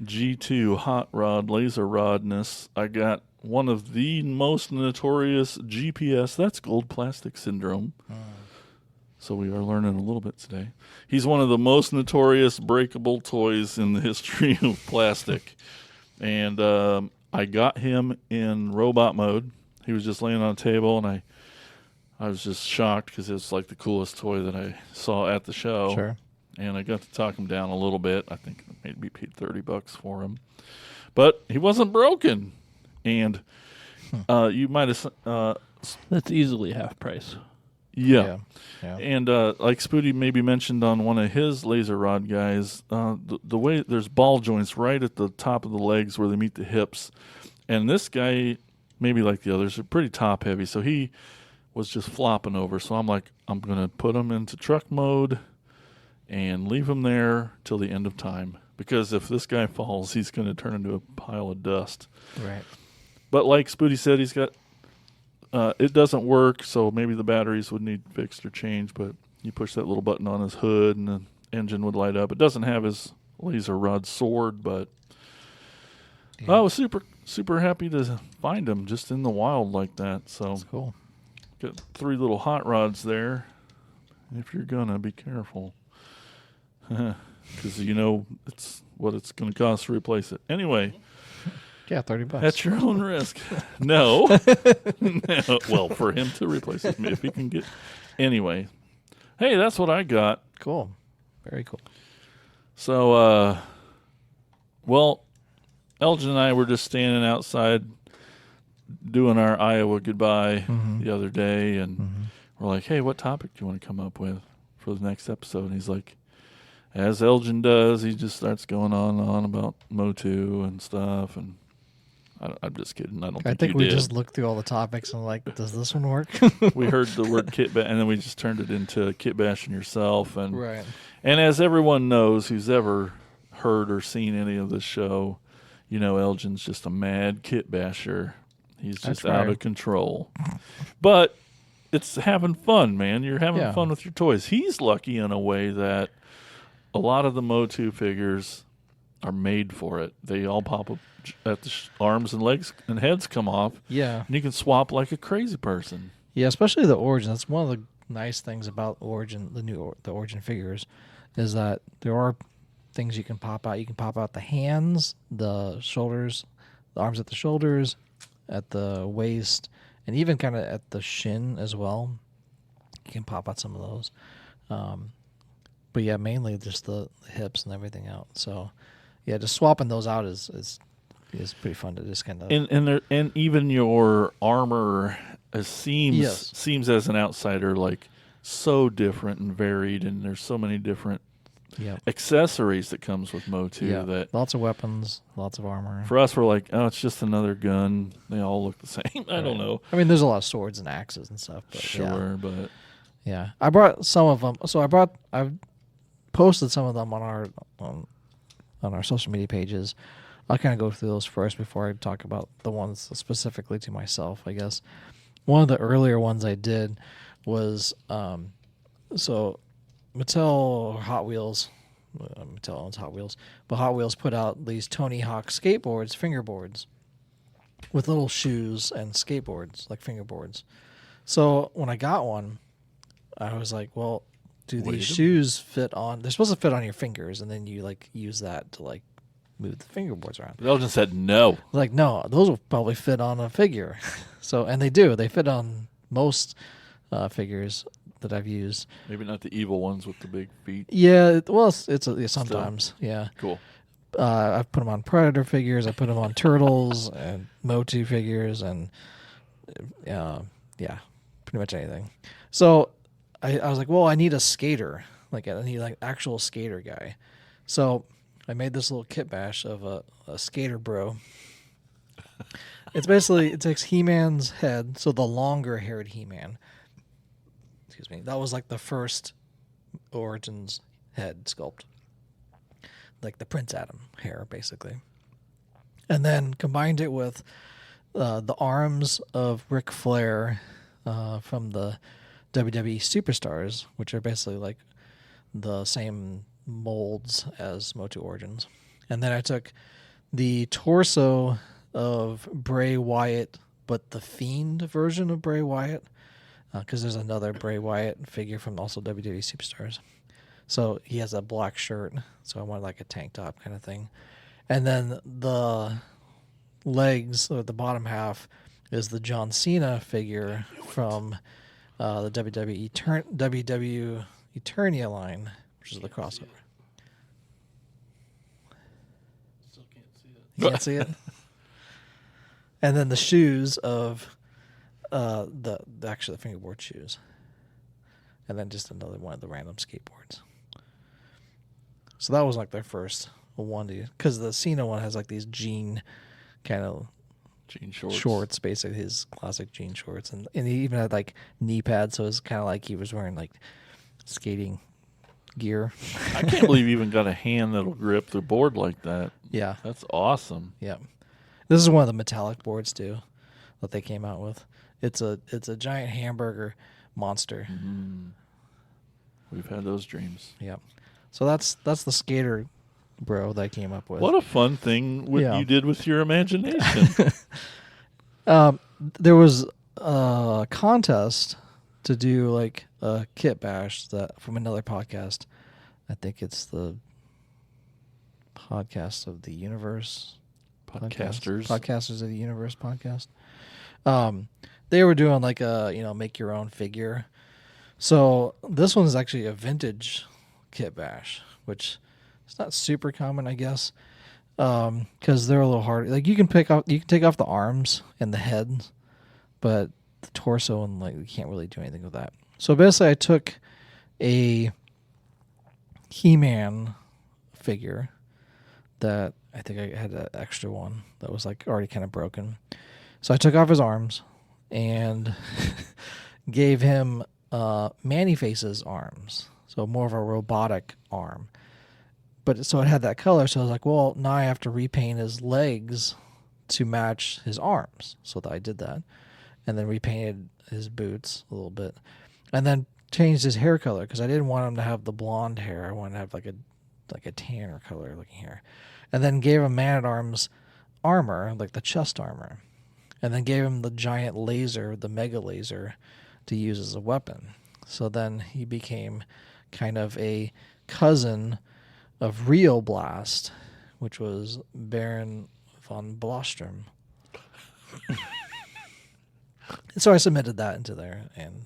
G2 hot rod, laser rodness, I got one of the most notorious GPS, that's gold plastic syndrome. So we are learning a little bit today. He's one of the most notorious breakable toys in the history of plastic. And I got him in robot mode. He was just laying on a table, and I was just shocked because it was like the coolest toy that I saw at the show. Sure. And I got to talk him down a little bit. I think I maybe paid $30 for him. But he wasn't broken. And you might have... That's easily half price. Yeah. Yeah. And like Spoody maybe mentioned on one of his laser rod guys, the way there's ball joints right at the top of the legs where they meet the hips. And this guy, maybe like the others, are pretty top heavy. So he was just flopping over. So I'm like, I'm going to put him into truck mode and leave him there till the end of time. Because if this guy falls, he's going to turn into a pile of dust. Right. But like Spoody said, he's got... it doesn't work, so maybe the batteries would need fixed or changed, but you push that little button on his hood and the engine would light up. It doesn't have his laser rod sword, but I was super happy to find him just in the wild like that. So That's cool. got 3 little hot rods there. If you're gonna, be careful. Because you know it's what it's going to cost to replace it. Anyway... Yeah, $30. At your own risk. No. No. Well, for him to replace it, if he can get... Anyway. Hey, that's what I got. Cool. Very cool. So, well, Elgin and I were just standing outside doing our Iowa goodbye the other day, and we're like, hey, what topic do you want to come up with for the next episode? And he's like, as Elgin does, he just starts going on and on about Motu and stuff, and I'm just kidding. I think we did. just looked through all the topics and like, does this one work? We heard the word Kitbash, and then we just turned it into Kitbash and yourself. And Right. And as everyone knows who's ever heard or seen any of this show, you know Elgin's just a mad Kitbasher. He's just out of control. But it's having fun, man. You're having fun with your toys. He's lucky in a way that a lot of the Motu figures are made for it. They all pop up at the arms and legs and heads come off. Yeah. And you can swap like a crazy person. Yeah, especially the Origin. That's one of the nice things about Origin, the Origin figures, is that there are things you can pop out. You can pop out the hands, the shoulders, the arms at the shoulders, at the waist, and even kind of at the shin as well. You can pop out some of those. But yeah, mainly just the hips and everything out. So yeah, just swapping those out is pretty fun to just kind of and even your armor seems as an outsider like so different and varied, and there's so many different accessories that comes with Motu that lots of weapons, lots of armor. For us, we're like, oh, it's just another gun. They all look the same. I don't know. I mean, there's a lot of swords and axes and stuff. But sure, but yeah, I brought some of them. So I've posted some of them on our social media pages. I'll kind of go through those first before I talk about the ones specifically to myself, I guess. One of the earlier ones I did was, so Mattel Hot Wheels, Mattel owns Hot Wheels, but Hot Wheels put out these Tony Hawk skateboards, fingerboards, with little shoes and skateboards, like fingerboards. So when I got one, I was like, well, do Wait these a shoes fit on? They're supposed to fit on your fingers, and then you like use that to like move the fingerboards around. Belgian said no. Like, no, those will probably fit on a figure. So, and they do. They fit on most figures that I've used. Maybe not the evil ones with the big feet. Yeah, well, it's sometimes. Yeah. Cool. I've put them on Predator figures. I put them on Turtles and Motu figures, and yeah, pretty much anything. So I was like, well, I need a skater. Like, I need like actual skater guy. So I made this little kitbash of a skater bro. It's basically, it takes He-Man's head, so the longer-haired He-Man. Excuse me. That was like the first Origins head sculpt. Like the Prince Adam hair, basically. And then combined it with the arms of Ric Flair from the WWE Superstars, which are basically like the same molds as Motu Origins. And then I took the torso of Bray Wyatt, but the Fiend version of Bray Wyatt, because there's another Bray Wyatt figure from also WWE Superstars. So he has a black shirt, so I wanted like a tank top kind of thing. And then the legs, or the bottom half, is the John Cena figure from the WWE Eternia line, which is the crossover. Still can't see it. You can't see it? And then the shoes of actually the fingerboard shoes. And then just another one of the random skateboards. So that was like their first one, because the Cena one has like these jean kind of Jean shorts. shorts, basically his classic jean shorts, and he even had like knee pads, so it's kind of like he was wearing like skating gear. I can't believe you even got a hand that'll grip the board like that. Yeah, That's awesome. yeah. This is one of the metallic boards too that they came out with. It's a giant hamburger monster. We've had those dreams. Yeah. So that's the skater bro that I came up with. What a fun thing Yeah. you did with your imagination. There was a contest to do like a kit bash that from another podcast. I think it's the Podcast of the Universe. Podcasters of the Universe podcast. They were doing like a make your own figure. So this one is actually a vintage kit bash, which is not super common, I guess, because they're a little hard. Like you can take off the arms and the head, but the torso and like you can't really do anything with that. So basically, I took a He-Man figure that I think I had an extra one that was like already kind of broken. So I took off his arms and gave him Man-E-Face's arms. So more of a robotic arm. But so it had that color, so I was like, well, now I have to repaint his legs to match his arms. So I did that. And then repainted his boots a little bit. And then changed his hair color because I didn't want him to have the blonde hair. I wanted to have like a tanner color looking hair. And then gave him Man-at-Arms armor, like the chest armor. And then gave him the giant laser, the mega laser, to use as a weapon. So then he became kind of a cousin of Rio Blast, which was Baron von Blostrom. So I submitted that into there, and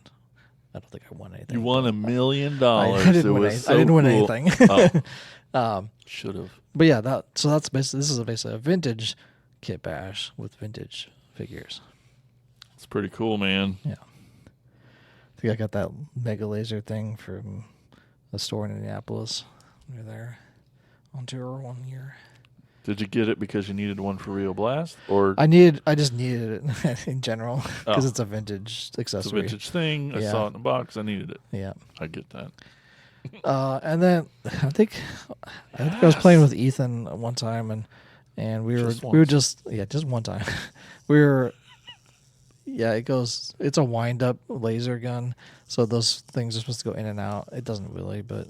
I don't think I won anything. You won $1 million. I didn't win anything. Oh. Should have. But yeah, that's basically, this is basically a vintage kit bash with vintage figures. It's pretty cool, man. Yeah. I think I got that mega laser thing from a store in Indianapolis. We were there on tour 1 year. Did you get it because you needed one for Rio Blast, or I just needed it in general because it's a vintage it's a accessory. vintage thing? I Yeah. saw it in the box. I needed it. Yeah. I get that. And then I think I was playing with Ethan one time, and we were just one time. It's a wind up laser gun, so those things are supposed to go in and out. It doesn't really, but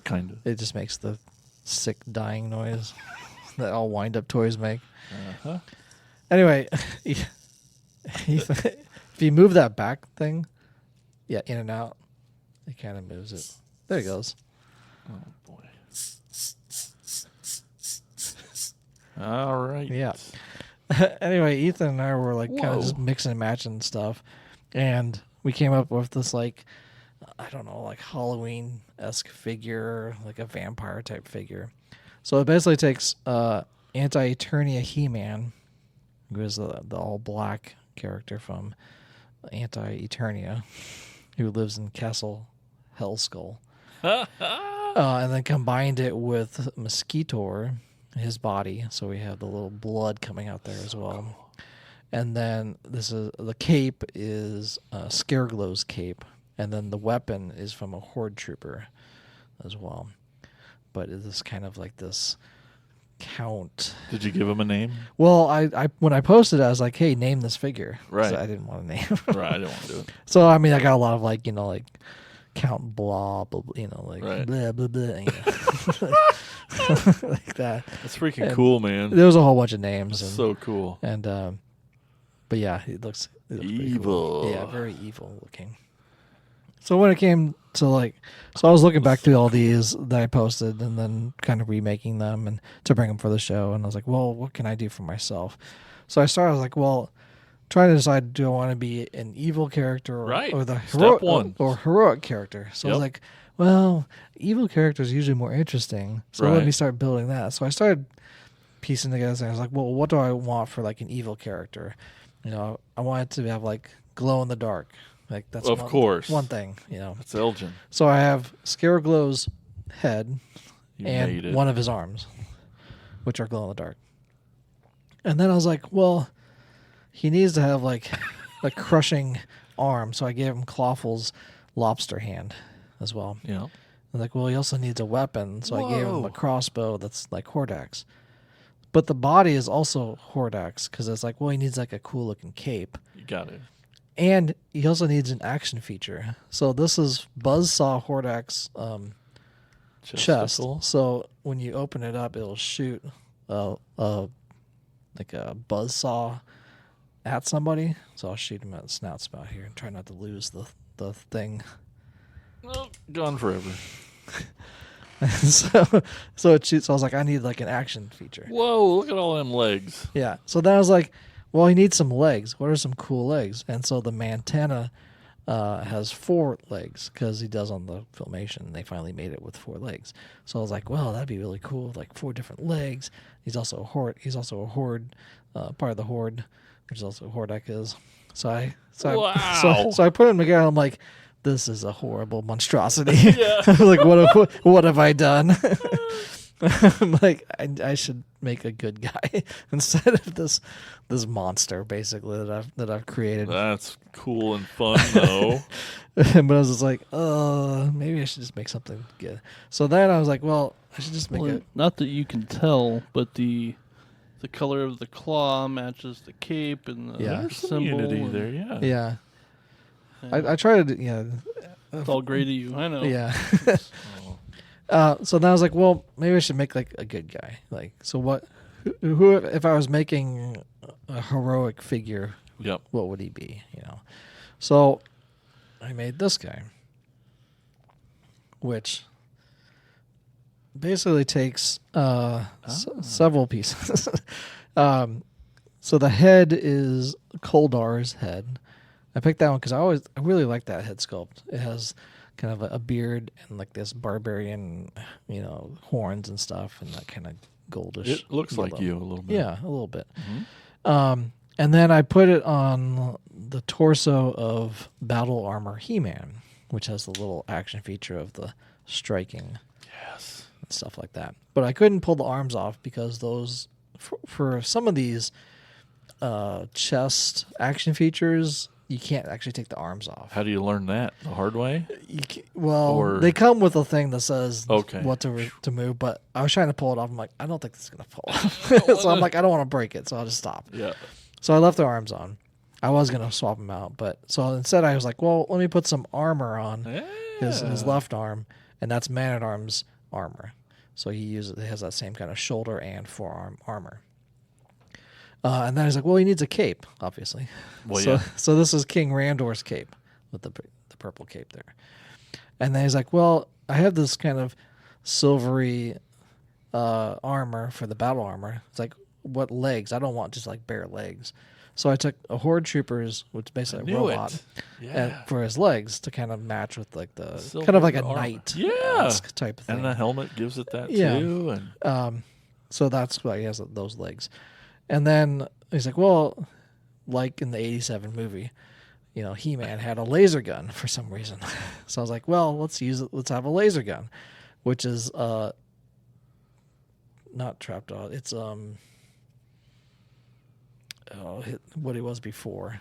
kind of. it just makes the sick dying noise that all wind up toys make. Uh-huh. Anyway, if you move that back thing, in and out, it kind of moves it. There he goes. Oh boy. All right. Yeah. Anyway, Ethan and I were like kind of just mixing and matching stuff, and we came up with this like, I don't know, like Halloween-esque figure, like a vampire type figure. So it basically takes Anti-Eternia He-Man, who is the all-black character from Anti-Eternia, who lives in Castle Hellskull, and then combined it with Mosquitor, his body, so we have the little blood coming out there as well. Cool. And then the cape is Scareglow's cape, and then the weapon is from a Horde Trooper as well. But it is kind of like this count. Did you give him a name? Well, I when I posted it, I was like, hey, name this figure. Right. So I didn't want to name. Right, I didn't want to do it. So, I mean, I got a lot of like, like Count blah, blah, blah, like right. blah, blah, blah, like that. That's freaking cool, man. There was a whole bunch of names. That's so cool. And, but yeah, it looks evil. Cool. Yeah, very evil looking. So when it came to so I was looking back through all these that I posted and then kind of remaking them and to bring them for the show. And I was like, well, what can I do for myself? So I trying to decide, do I want to be an evil character or the heroic character? So I was like, well, evil character is usually more interesting. So let me start building that. So I started piecing together and I was like, well, what do I want for like an evil character? I want it to have like glow in the dark. Like that's of course one thing, That's Elgin. So I have Scareglow's head and one of his arms, which are glow in the dark. And then I was like, well, he needs to have like a crushing arm, so I gave him Clawful's lobster hand as well. Yeah. And like, well, he also needs a weapon, so I gave him a crossbow that's like Hordax. But the body is also Hordax because it's like, well, he needs like a cool looking cape. You got it. And he also needs an action feature. So this is Buzzsaw Hordax chest. So when you open it up, it'll shoot like a buzzsaw at somebody. So I'll shoot him at the snout spout here and try not to lose the thing. Well, gone forever. so it shoots. So I was like, I need like an action feature. Whoa, look at all them legs. Yeah. So then I was like, well, he needs some legs. What are some cool legs? And so the Mantana has 4 legs because he does on the Filmation. They finally made it with 4 legs. So I was like, well, that'd be really cool. Like 4 different legs. He's also a horde. He's also a horde, part of the horde, which is also Hordak is. So I put him together. I'm like, this is a horrible monstrosity. Yeah. Like, what have I done? I'm like, I should make a good guy instead of this monster, basically that I've created. That's cool and fun, though. But I was just like, maybe I should just make something good. So then I was like, well, I should just make it. Not that you can tell, but the color of the claw matches the cape and the symbol. Unity there, yeah. Yeah. I tried to, It's all gray to you, I know. Yeah. So then I was like, well, maybe I should make like a good guy. Like, so who if I was making a heroic figure, what would he be? So I made this guy, which basically takes several pieces. So the head is Koldar's head. I picked that one because I really like that head sculpt. It has kind of a beard and like this barbarian, horns and stuff, and that kind of goldish. It looks like you a little bit. Yeah, a little bit. Mm-hmm. And then I put it on the torso of Battle Armor He-Man, which has the little action feature of the striking. Yes. And stuff like that. But I couldn't pull the arms off because those, for some of these chest action features, you can't actually take the arms off. How do you learn that? The hard way? They come with a thing that says what to move, but I was trying to pull it off. I'm like, I don't think this is going to pull off. So I'm like, I don't want to break it, so I'll just stop. Yeah. So I left the arms on. I was going to swap them out, but so instead I was like, well, let me put some armor on his left arm, and that's Man-at-Arms armor. So he has that same kind of shoulder and forearm armor. And then I was like, well, he needs a cape, obviously. Well, so this is King Randor's cape with the purple cape there. And then he's like, well, I have this kind of silvery armor for the battle armor. It's like, what legs? I don't want just like bare legs. So I took a Horde Troopers, which is basically a robot, and for his legs to kind of match with like the Silver kind of like a armor. knight type of thing. And the helmet gives it that Yeah. too. And So that's why he has those legs. And then he's like, well, like in the 87 movie, you know, He-Man had a laser gun for some reason. So I was like, well, let's have a laser gun, which is not Trapjaw. It's what he was before.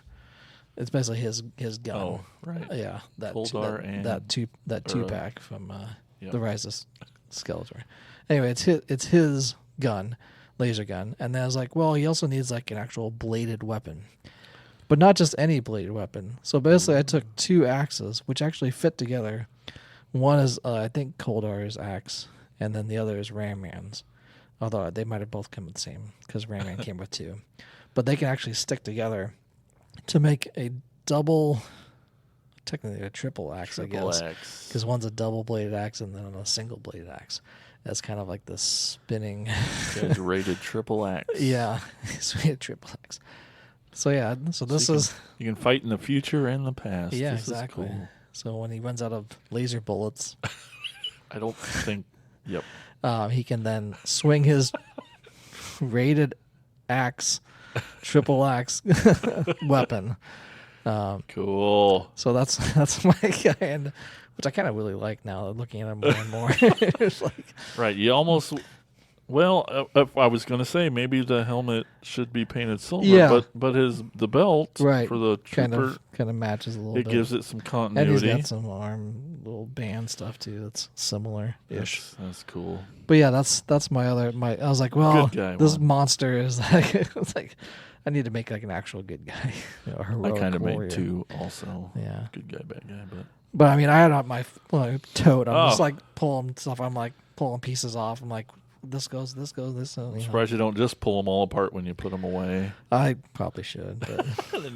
It's basically his gun. oh, right. Yeah, that Goldar and that two pack from yep. the Rise of Skeletor. Anyway, it's his gun, laser gun, and then I was like, well, he also needs like an actual bladed weapon, but not just any bladed weapon. So basically, I took two axes, which actually fit together. One is I think Goldar's axe, and then the other is Ram Man's. Although they might have both come with the same, because Ram Man came with two, but they can actually stick together to make a double, technically a triple axe, I guess. Because one's a double bladed axe and then a single bladed axe. That's kind of like the spinning. Rated triple axe. Yeah, sweet triple axe. So yeah, so this is. You can fight in the future and the past. Yeah, this exactly. Is cool. So when he runs out of laser bullets, I don't think. Yep. He can then swing his rated axe, triple axe weapon. Cool. So that's my guy, and which I kind of really like now, looking at him more and more. It's like, Right. You almost. Well, I was going to say maybe the helmet should be painted silver, Yeah. but the belt right, for the trooper kind of matches a little it bit. gives it some And continuity. he's got some arm little band stuff too. That's similar-ish. That's cool. But yeah, that's my. I was like, well, Good guy this one. monster is like, it's like, I need to make like an actual good guy. A I heroic kind of warrior. made two also. Yeah. Good guy, bad guy, but But I mean, I had on my tote. I'm just Oh. like pulling stuff. I'm like pulling pieces off. I'm like, this goes. You know. surprised you don't just pull them all apart when you put them away. I probably should, but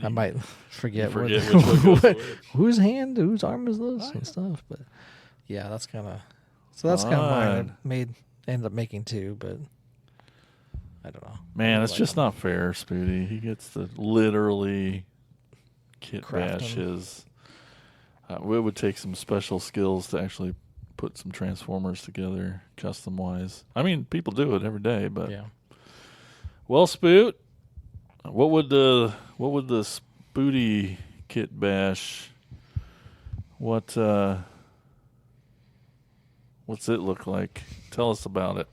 I might forget, which one goes what, where. whose arm is this and stuff. But yeah, that's kind of mine. I ended up making two, but I don't know. Man, I it's like just them. not fair, Spooty. He gets to literally Craft Kitbash 'em. his. It would take some special skills to actually put some Transformers together, custom wise. I mean, people do it every day, but Yeah. well, Spoot, what would the Spooty Kitbash? What's it look like? Tell us about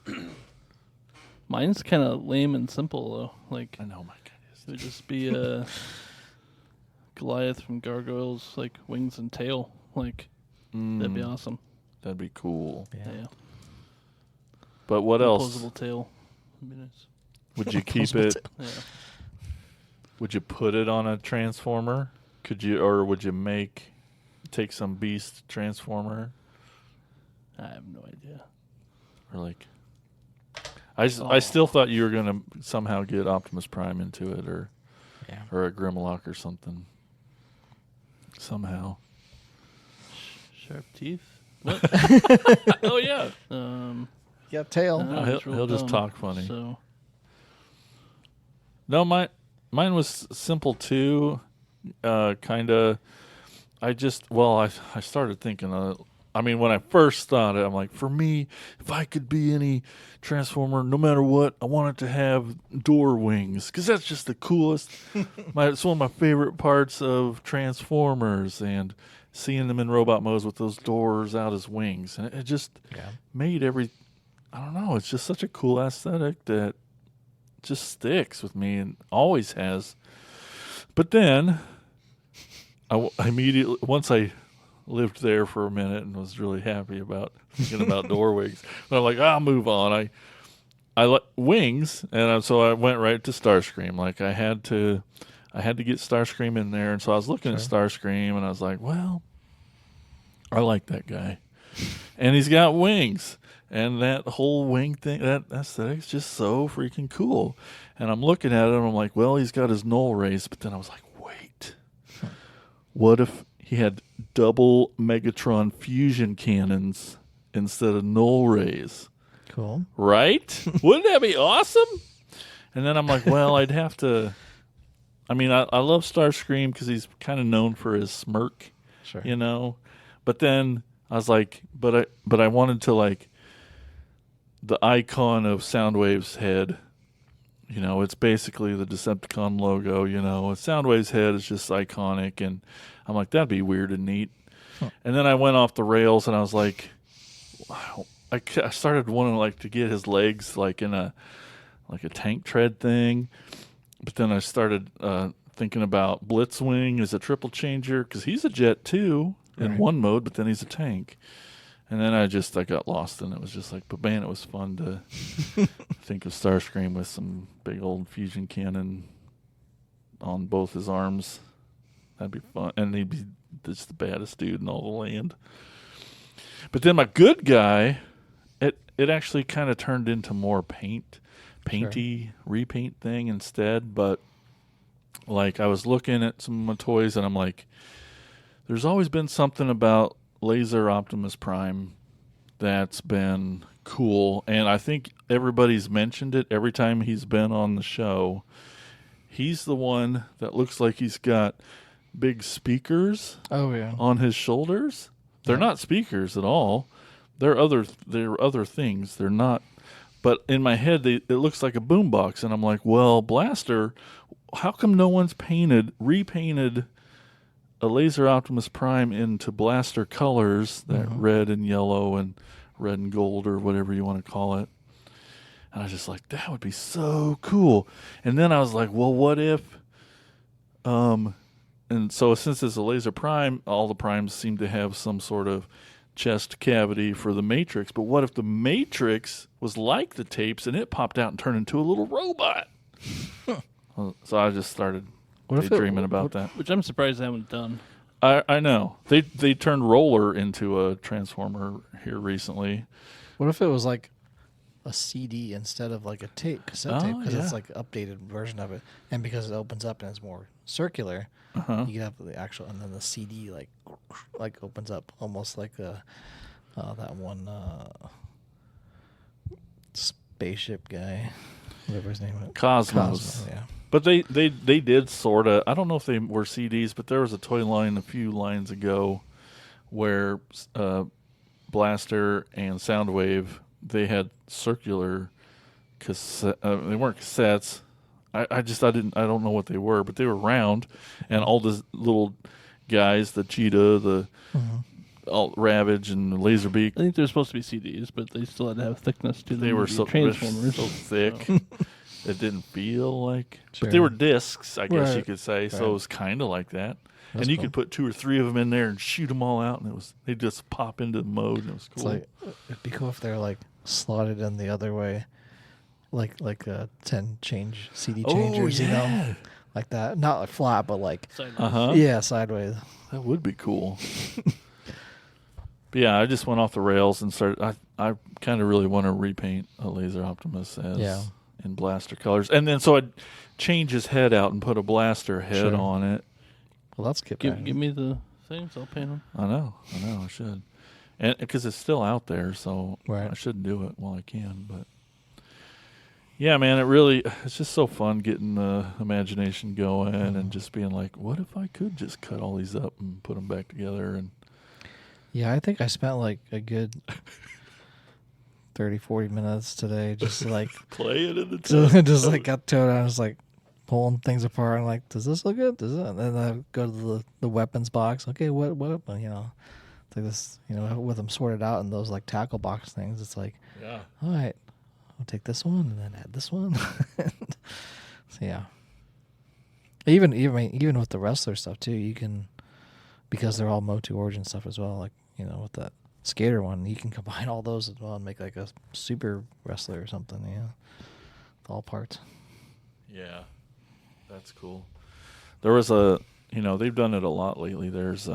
it. Mine's kind of lame and simple though. Like I know, my God. it would just be a Goliath from Gargoyles, like wings and tail. Like that'd be awesome. That'd be cool. Yeah. But what else? Opposable tail. That'd be nice. Would you keep it? Yeah. Would you put it on a Transformer? Could you, or would you take some Beast Transformer, I have no idea. or like? I still thought you were gonna somehow get Optimus Prime into it, or a Grimlock or something. Somehow. Sharp teeth. Oh yeah. Yeah, tail. No, it's real he'll just dumb, talk funny. So No, mine was simple too. Kind of. I started thinking. I mean, when I first thought it, I'm like, for me, if I could be any Transformer, no matter what, I want it to have door wings, because that's just the coolest. It's one of my favorite parts of Transformers, and seeing them in robot modes with those doors out as wings, and it just made I don't know, it's just such a cool aesthetic that just sticks with me and always has. But then, I immediately, once I lived there for a minute and was really happy about thinking about door wings, but I'm like, I'll move on. I like wings, and so I went right to Starscream. Like I had to get Starscream in there, and so I was looking at Starscream, and I was like, well, I like that guy, and he's got wings. And that whole wing thing, that aesthetic's just so freaking cool. And I'm looking at it, and I'm like, well, he's got his null race. But then I was like, wait. What if he had double Megatron fusion cannons instead of null rays. Cool. Right? Wouldn't that be awesome? And then I'm like, well, I'd have to. I mean, I love Starscream because he's kind of known for his smirk, Sure. you know. But then I was like, but I wanted to like the icon of Soundwave's head. You know, it's basically the Decepticon logo. You know, Soundwave's head is just iconic, and I'm like, that'd be weird and neat. Huh. And then I went off the rails, and I was like, wow. I started wanting like to get his legs like in a tank tread thing. But then I started thinking about Blitzwing as a triple changer because he's a jet too in one mode, but then he's a tank. And then I got lost, and it was just like, but man, it was fun to think of Starscream with some big old fusion cannon on both his arms. That'd be fun, and he'd be just the baddest dude in all the land. But then my good guy, it actually kind of turned into more painty repaint thing instead. But like I was looking at some of my toys, and I'm like, there's always been something about Laser Optimus Prime that's been cool, and I think everybody's mentioned it every time he's been on the show. He's the one that looks like he's got big speakers on his shoulders. They're not speakers at all. They're other things. They're not. But in my head, it looks like a boombox, and I'm like, well, Blaster, how come no one's repainted a Laser Optimus Prime into Blaster colors, that red and yellow and red and gold or whatever you want to call it? And I was just like, that would be so cool. And then I was like, well, what if, and so since it's a Laser Prime, all the Primes seem to have some sort of chest cavity for the Matrix. But what if the Matrix was like the tapes and it popped out and turned into a little robot? So I just started dreaming about that. Which I'm surprised they haven't done. I know. They turned Roller into a Transformer here recently. What if it was like a CD instead of like a cassette tape? Because it's like an updated version of it. And because it opens up and it's more circular, you can have the actual, and then the CD like opens up almost like that one spaceship guy, whatever his name is. Cosmos. Yeah. But they did sort of, I don't know if they were CDs, but there was a toy line a few lines ago where Blaster and Soundwave, they had circular cassette, they weren't cassettes. I don't know what they were, but they were round, and all the little guys, the Cheetah, the Ravage, and the Laserbeak. I think they're supposed to be CDs, but they still had to have thickness to them. They were so Transformers. thick. It didn't feel like, Sure. but they were discs, I guess Right. you could say. So it was kind of like that. That's and you cool. could put 2 or 3 of them in there and shoot them all out, and they just pop into the mode, and it was It's cool. like, it'd be cool if they're like slotted in the other way, like 10 CD changers, you know, like that. Not like flat, but like sideways. That would be cool. But yeah, I just went off the rails and started. I kind of really want to repaint a Laser Optimus as in Blaster colors, and then so I'd change his head out and put a Blaster head on it. Well, that's Give me the things. I'll paint them. I know, I should, and because it's still out there, so Right. I should do it while I can. But yeah, man, it's just so fun getting the imagination going and just being like, what if I could just cut all these up and put them back together? And Yeah, I think I spent like a good 30, 40 minutes today just like play it in the just like got to it. I was like pulling things apart. I'm like, does this look good? Does it? And then I go to the weapons box. Okay, what you know, it's like this, you know, with them sorted out in those like tackle box things. It's like, yeah. all right, I'll take this one and then add this one. So yeah, even with the wrestler stuff too, you can, because they're all Motu Origin stuff as well. Like, you know, with that skater one, you can combine all those as well and make like a super wrestler or something. Yeah, with all parts. Yeah, that's cool. There was they've done it a lot lately. There's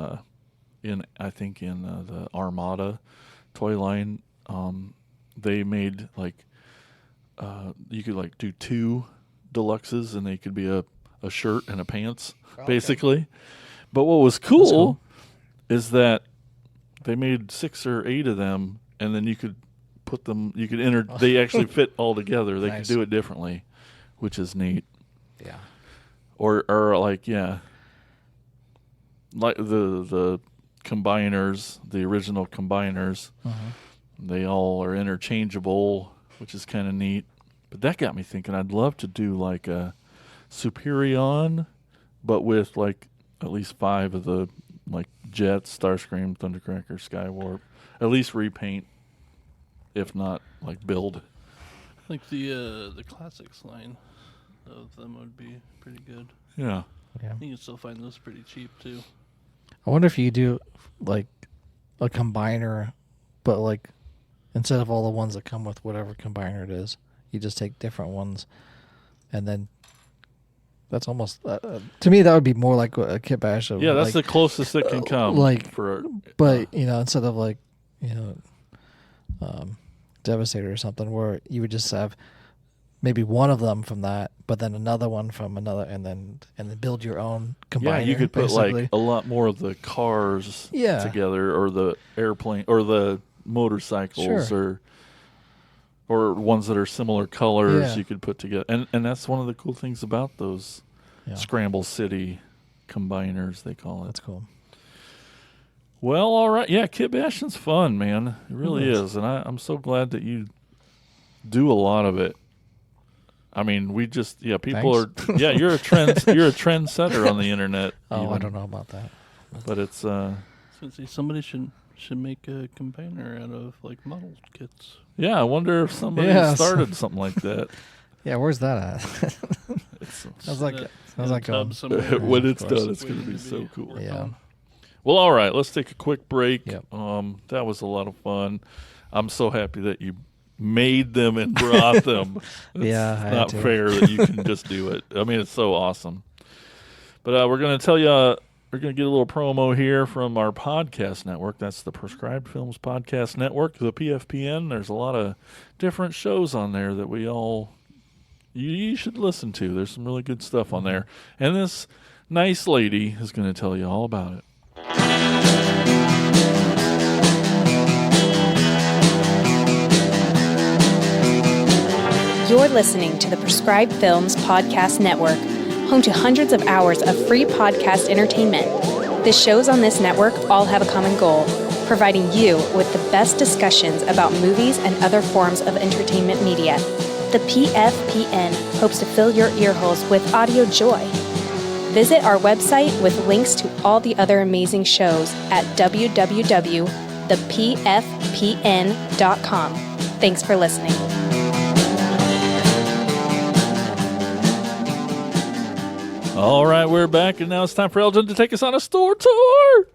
in the Armada toy line, they made like you could like do 2 deluxes and they could be a shirt and a pants basically. But what was cool is that they made 6 or 8 of them, and then you could put them. You could enter. They actually fit all together. They Nice. could do it differently, which is neat. Yeah. Or like like the combiners, the original combiners. They all are interchangeable, which is kind of neat. But that got me thinking. I'd love to do like a Superion, but with like at least 5 of the like Jets, Starscream, Thundercracker, Skywarp. At least repaint, if not like build. Like the classics line of them would be pretty good. Yeah. Yeah. You can still find those pretty cheap too. I wonder if you do like a combiner, but like instead of all the ones that come with whatever combiner it is, you just take different ones, and then that's almost to me that would be more like a Kitbash. Yeah, that's the closest it can come. But instead of like Devastator or something, where you would just have maybe one of them from that, but then another one from another, and then build your own combiner. Yeah, you could put basically. like a lot more of the cars Yeah. together, or the airplane, or the motorcycles, Sure. or ones that are similar colors. Yeah. You could put together, and that's one of the cool things about those Scramble City combiners, they call it. That's cool. Well, all right, yeah, Kitbashing's fun, man. It really is, and I'm so glad that you do a lot of it. I mean, we just people Thanks. are you're a trendsetter on the internet. Oh, even. I don't know about that. But it's So somebody should make a combiner out of like model kits. yeah. I wonder if somebody Yes. started something like that. Yeah, where's that at? It's, How's that going? Tub somewhere. when it's of course. done, it's going to be Waiting so cool. worked Yeah. on. Well, all right, let's take a quick break. Yep. That was a lot of fun. I'm so happy that you made them and brought them. It's Yeah, I had not to. fair that you can just do it. I mean, it's so awesome. But we're going to tell you, we're going to get a little promo here from our podcast network. That's the Prescribed Films Podcast Network, the PFPN. There's a lot of different shows on there that you should listen to. There's some really good stuff on there. And this nice lady is going to tell you all about it. You're listening to the Prescribed Films Podcast Network, home to hundreds of hours of free podcast entertainment. The shows on this network all have a common goal, providing you with the best discussions about movies and other forms of entertainment media. The PFPN hopes to fill your earholes with audio joy. Visit our website with links to all the other amazing shows at www.thepfpn.com. Thanks for listening. All right, we're back, and now it's time for Elgin to take us on a store tour.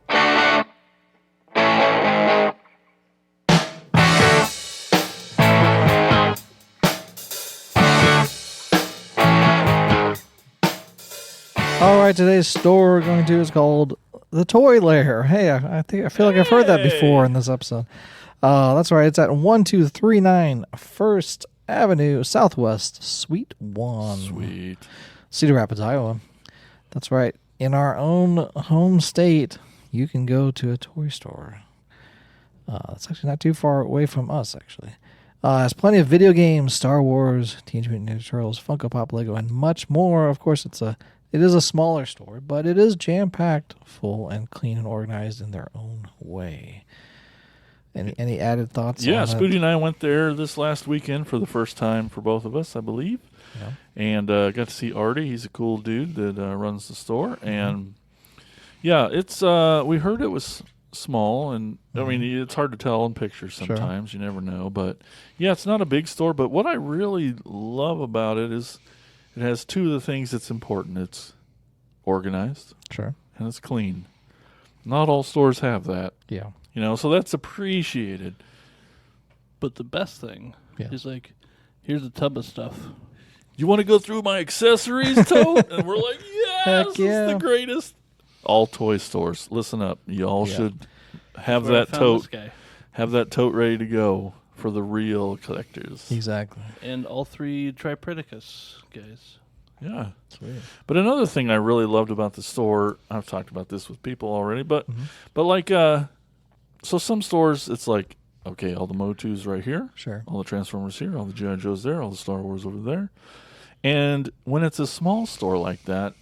All right, today's store we're going to is called the Toy Lair. Hey, I feel like I've heard that before in this episode. That's right. It's at 1239 First Avenue Southwest, Suite 1. Sweet. Cedar Rapids, Iowa. That's right. In our own home state, you can go to a toy store. It's actually not too far away from us, actually. It has plenty of video games, Star Wars, Teenage Mutant Ninja Turtles, Funko Pop, Lego, and much more. Of course, it is a smaller store, but it is jam-packed, full, and clean and organized in their own way. Any added thoughts? Yeah, on Spooty and I went there this last weekend for the first time for both of us, I believe. Yeah. And got to see Artie. He's a cool dude that runs the store. And yeah, it's we heard it was small, and I mean it's hard to tell in pictures sometimes. You never know, but yeah, it's not a big store. But what I really love about it is it has two of the things that's important. It's organized, Sure. and it's clean. Not all stores have that, Yeah. so that's appreciated. But the best thing is like, here's a tub of stuff. You want to go through my accessories, tote? And we're like, yes, Heck this yeah. is the greatest. All toy stores, listen up. You all should have Where I that found tote. this guy. Have that tote ready to go for the real collectors. Exactly. And all 3 Tripredicus guys. Yeah. Sweet. But another thing I really loved about the store, I've talked about this with people already, but like, so some stores, it's like, okay, all the Motus right here, Sure. all the Transformers here, all the G.I. Joes there, all the Star Wars over there. And when it's a small store like that,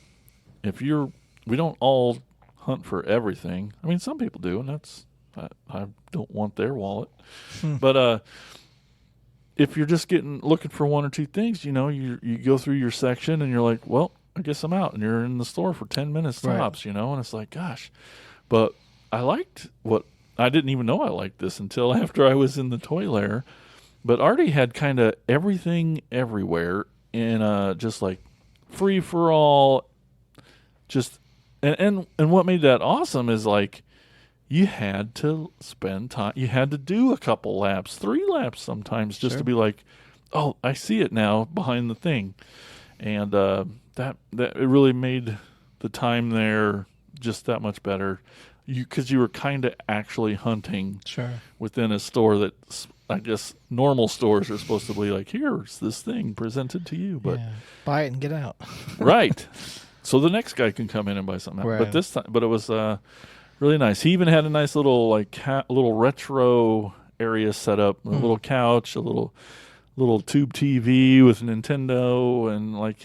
we don't all hunt for everything. I mean, some people do, and I don't want their wallet. But if you're just looking for one or two things, you go through your section and you're like, well, I guess I'm out, and you're in the store for 10 minutes tops, and it's like, gosh. But I didn't even know I liked this until after I was in the Toy Lair. But Artie had kind of everything everywhere in just like free for all. Just and what made that awesome is like you had to spend time. You had to do a couple laps, 3 laps sometimes, just to be like, oh, I see it now behind the thing, and that it really made the time there just that much better. Because you were kind of actually hunting within a store that I guess normal stores are supposed to be like, here's this thing presented to you, but buy it and get out. Right. So the next guy can come in and buy something. Right. But it was really nice. He even had a nice little little retro area set up, a little couch, a little tube TV with Nintendo, and like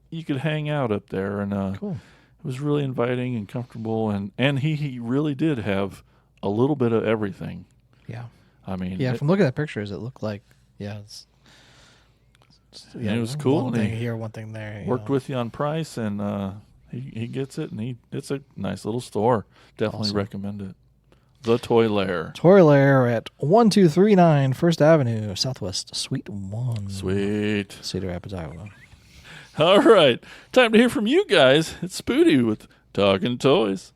you could hang out up there, and cool. It was really inviting and comfortable, and he really did have a little bit of everything. Yeah. I mean, from looking at the pictures, it looked like it was cool. One and thing here, one thing there. Worked with you on price, and he gets it, and it's a nice little store. Definitely recommend it. The Toy Lair. Toy Lair at 1239 First Avenue, Southwest, Suite 1. Sweet. Cedar Rapids, Iowa. All right. Time to hear from you guys. It's Spooty with Talking Toys.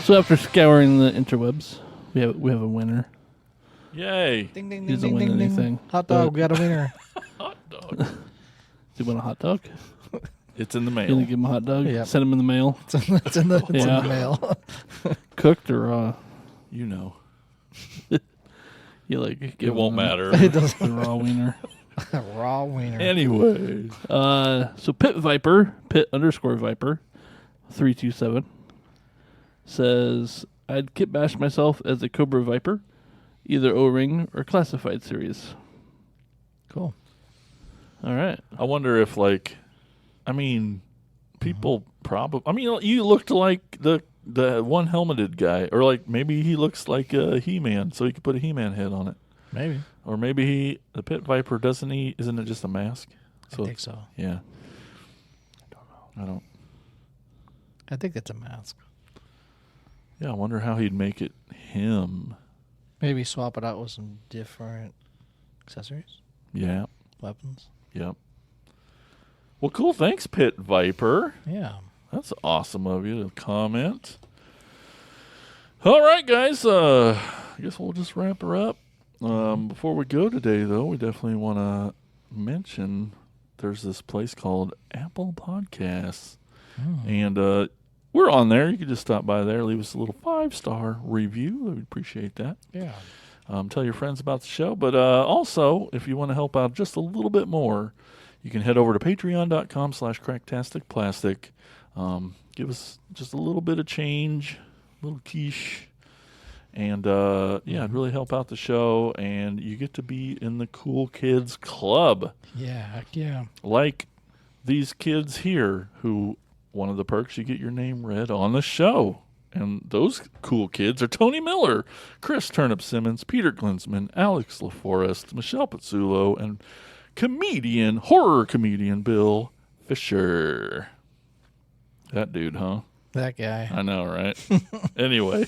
So after scouring the interwebs, we have a winner. Yay. Ding, ding, He ding, doesn't ding, win ding, anything. ding. Hot dog, we got a winner. Hot dog. Do you want a hot dog? It's in the You mail. gonna give him a hot dog? Yep. Send him in the mail. It's in the Yeah. mail. Cooked or raw? You know. You like It won't matter. It doesn't. The raw wiener. Raw wiener. Anyways. So Pit _Viper 327 says, I'd kitbash myself as a Cobra Viper, either O-ring or classified series. Cool. All right. I wonder if, people probably... you looked like the one helmeted guy, or like maybe he looks like a He-Man, so you could put a He-Man head on it. Maybe. Or maybe the Pit Viper, isn't it just a mask? I think so. Yeah. I don't. I think it's a mask. Yeah, I wonder how he'd make it him. Maybe swap it out with some different accessories, Yeah. weapons. Yep. Well, cool. Thanks, Pit Viper. Yeah. That's awesome of you to comment. All right, guys. I guess we'll just wrap her up. Before we go today, though, we definitely want to mention there's this place called Apple Podcasts. And we're on there. You can just stop by there, leave us a little 5-star review. We'd appreciate that. Yeah. Tell your friends about the show. But also, if you want to help out just a little bit more, you can head over to patreon.com/cracktasticplastic. Give us just a little bit of change, a little quiche. And, it'd really help out the show. And you get to be in the Cool Kids Club. Yeah. Heck yeah. Like these kids here who... One of the perks, you get your name read on the show. And those cool kids are Tony Miller, Chris Turnip Simmons, Peter Glinsman, Alex LaForest, Michelle Pizzulo, and horror comedian Bill Fisher. That dude, huh? That guy. I know, right? Anyway.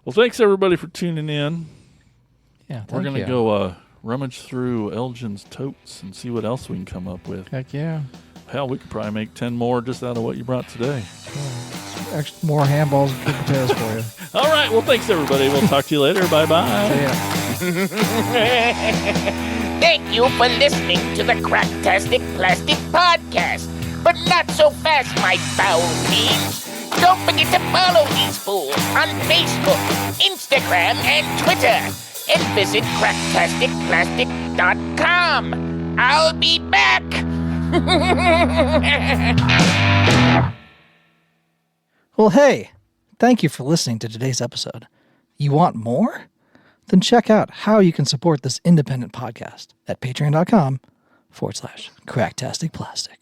Well, thanks everybody for tuning in. Yeah. We're going to go rummage through Elgin's totes and see what else we can come up with. Heck yeah. Hell, we could probably make 10 more just out of what you brought today. Extra more handballs and cooked potatoes for you. All right. Well, thanks, everybody. We'll talk to you later. Bye-bye. See ya. Thank you for listening to the Cracktastic Plastic Podcast. But not so fast, my foul fiends. Don't forget to follow these fools on Facebook, Instagram, and Twitter. And visit cracktasticplastic.com. I'll be back. Well, hey, thank you for listening to today's episode. You want more? Then check out how you can support this independent podcast at patreon.com/cracktasticplastic.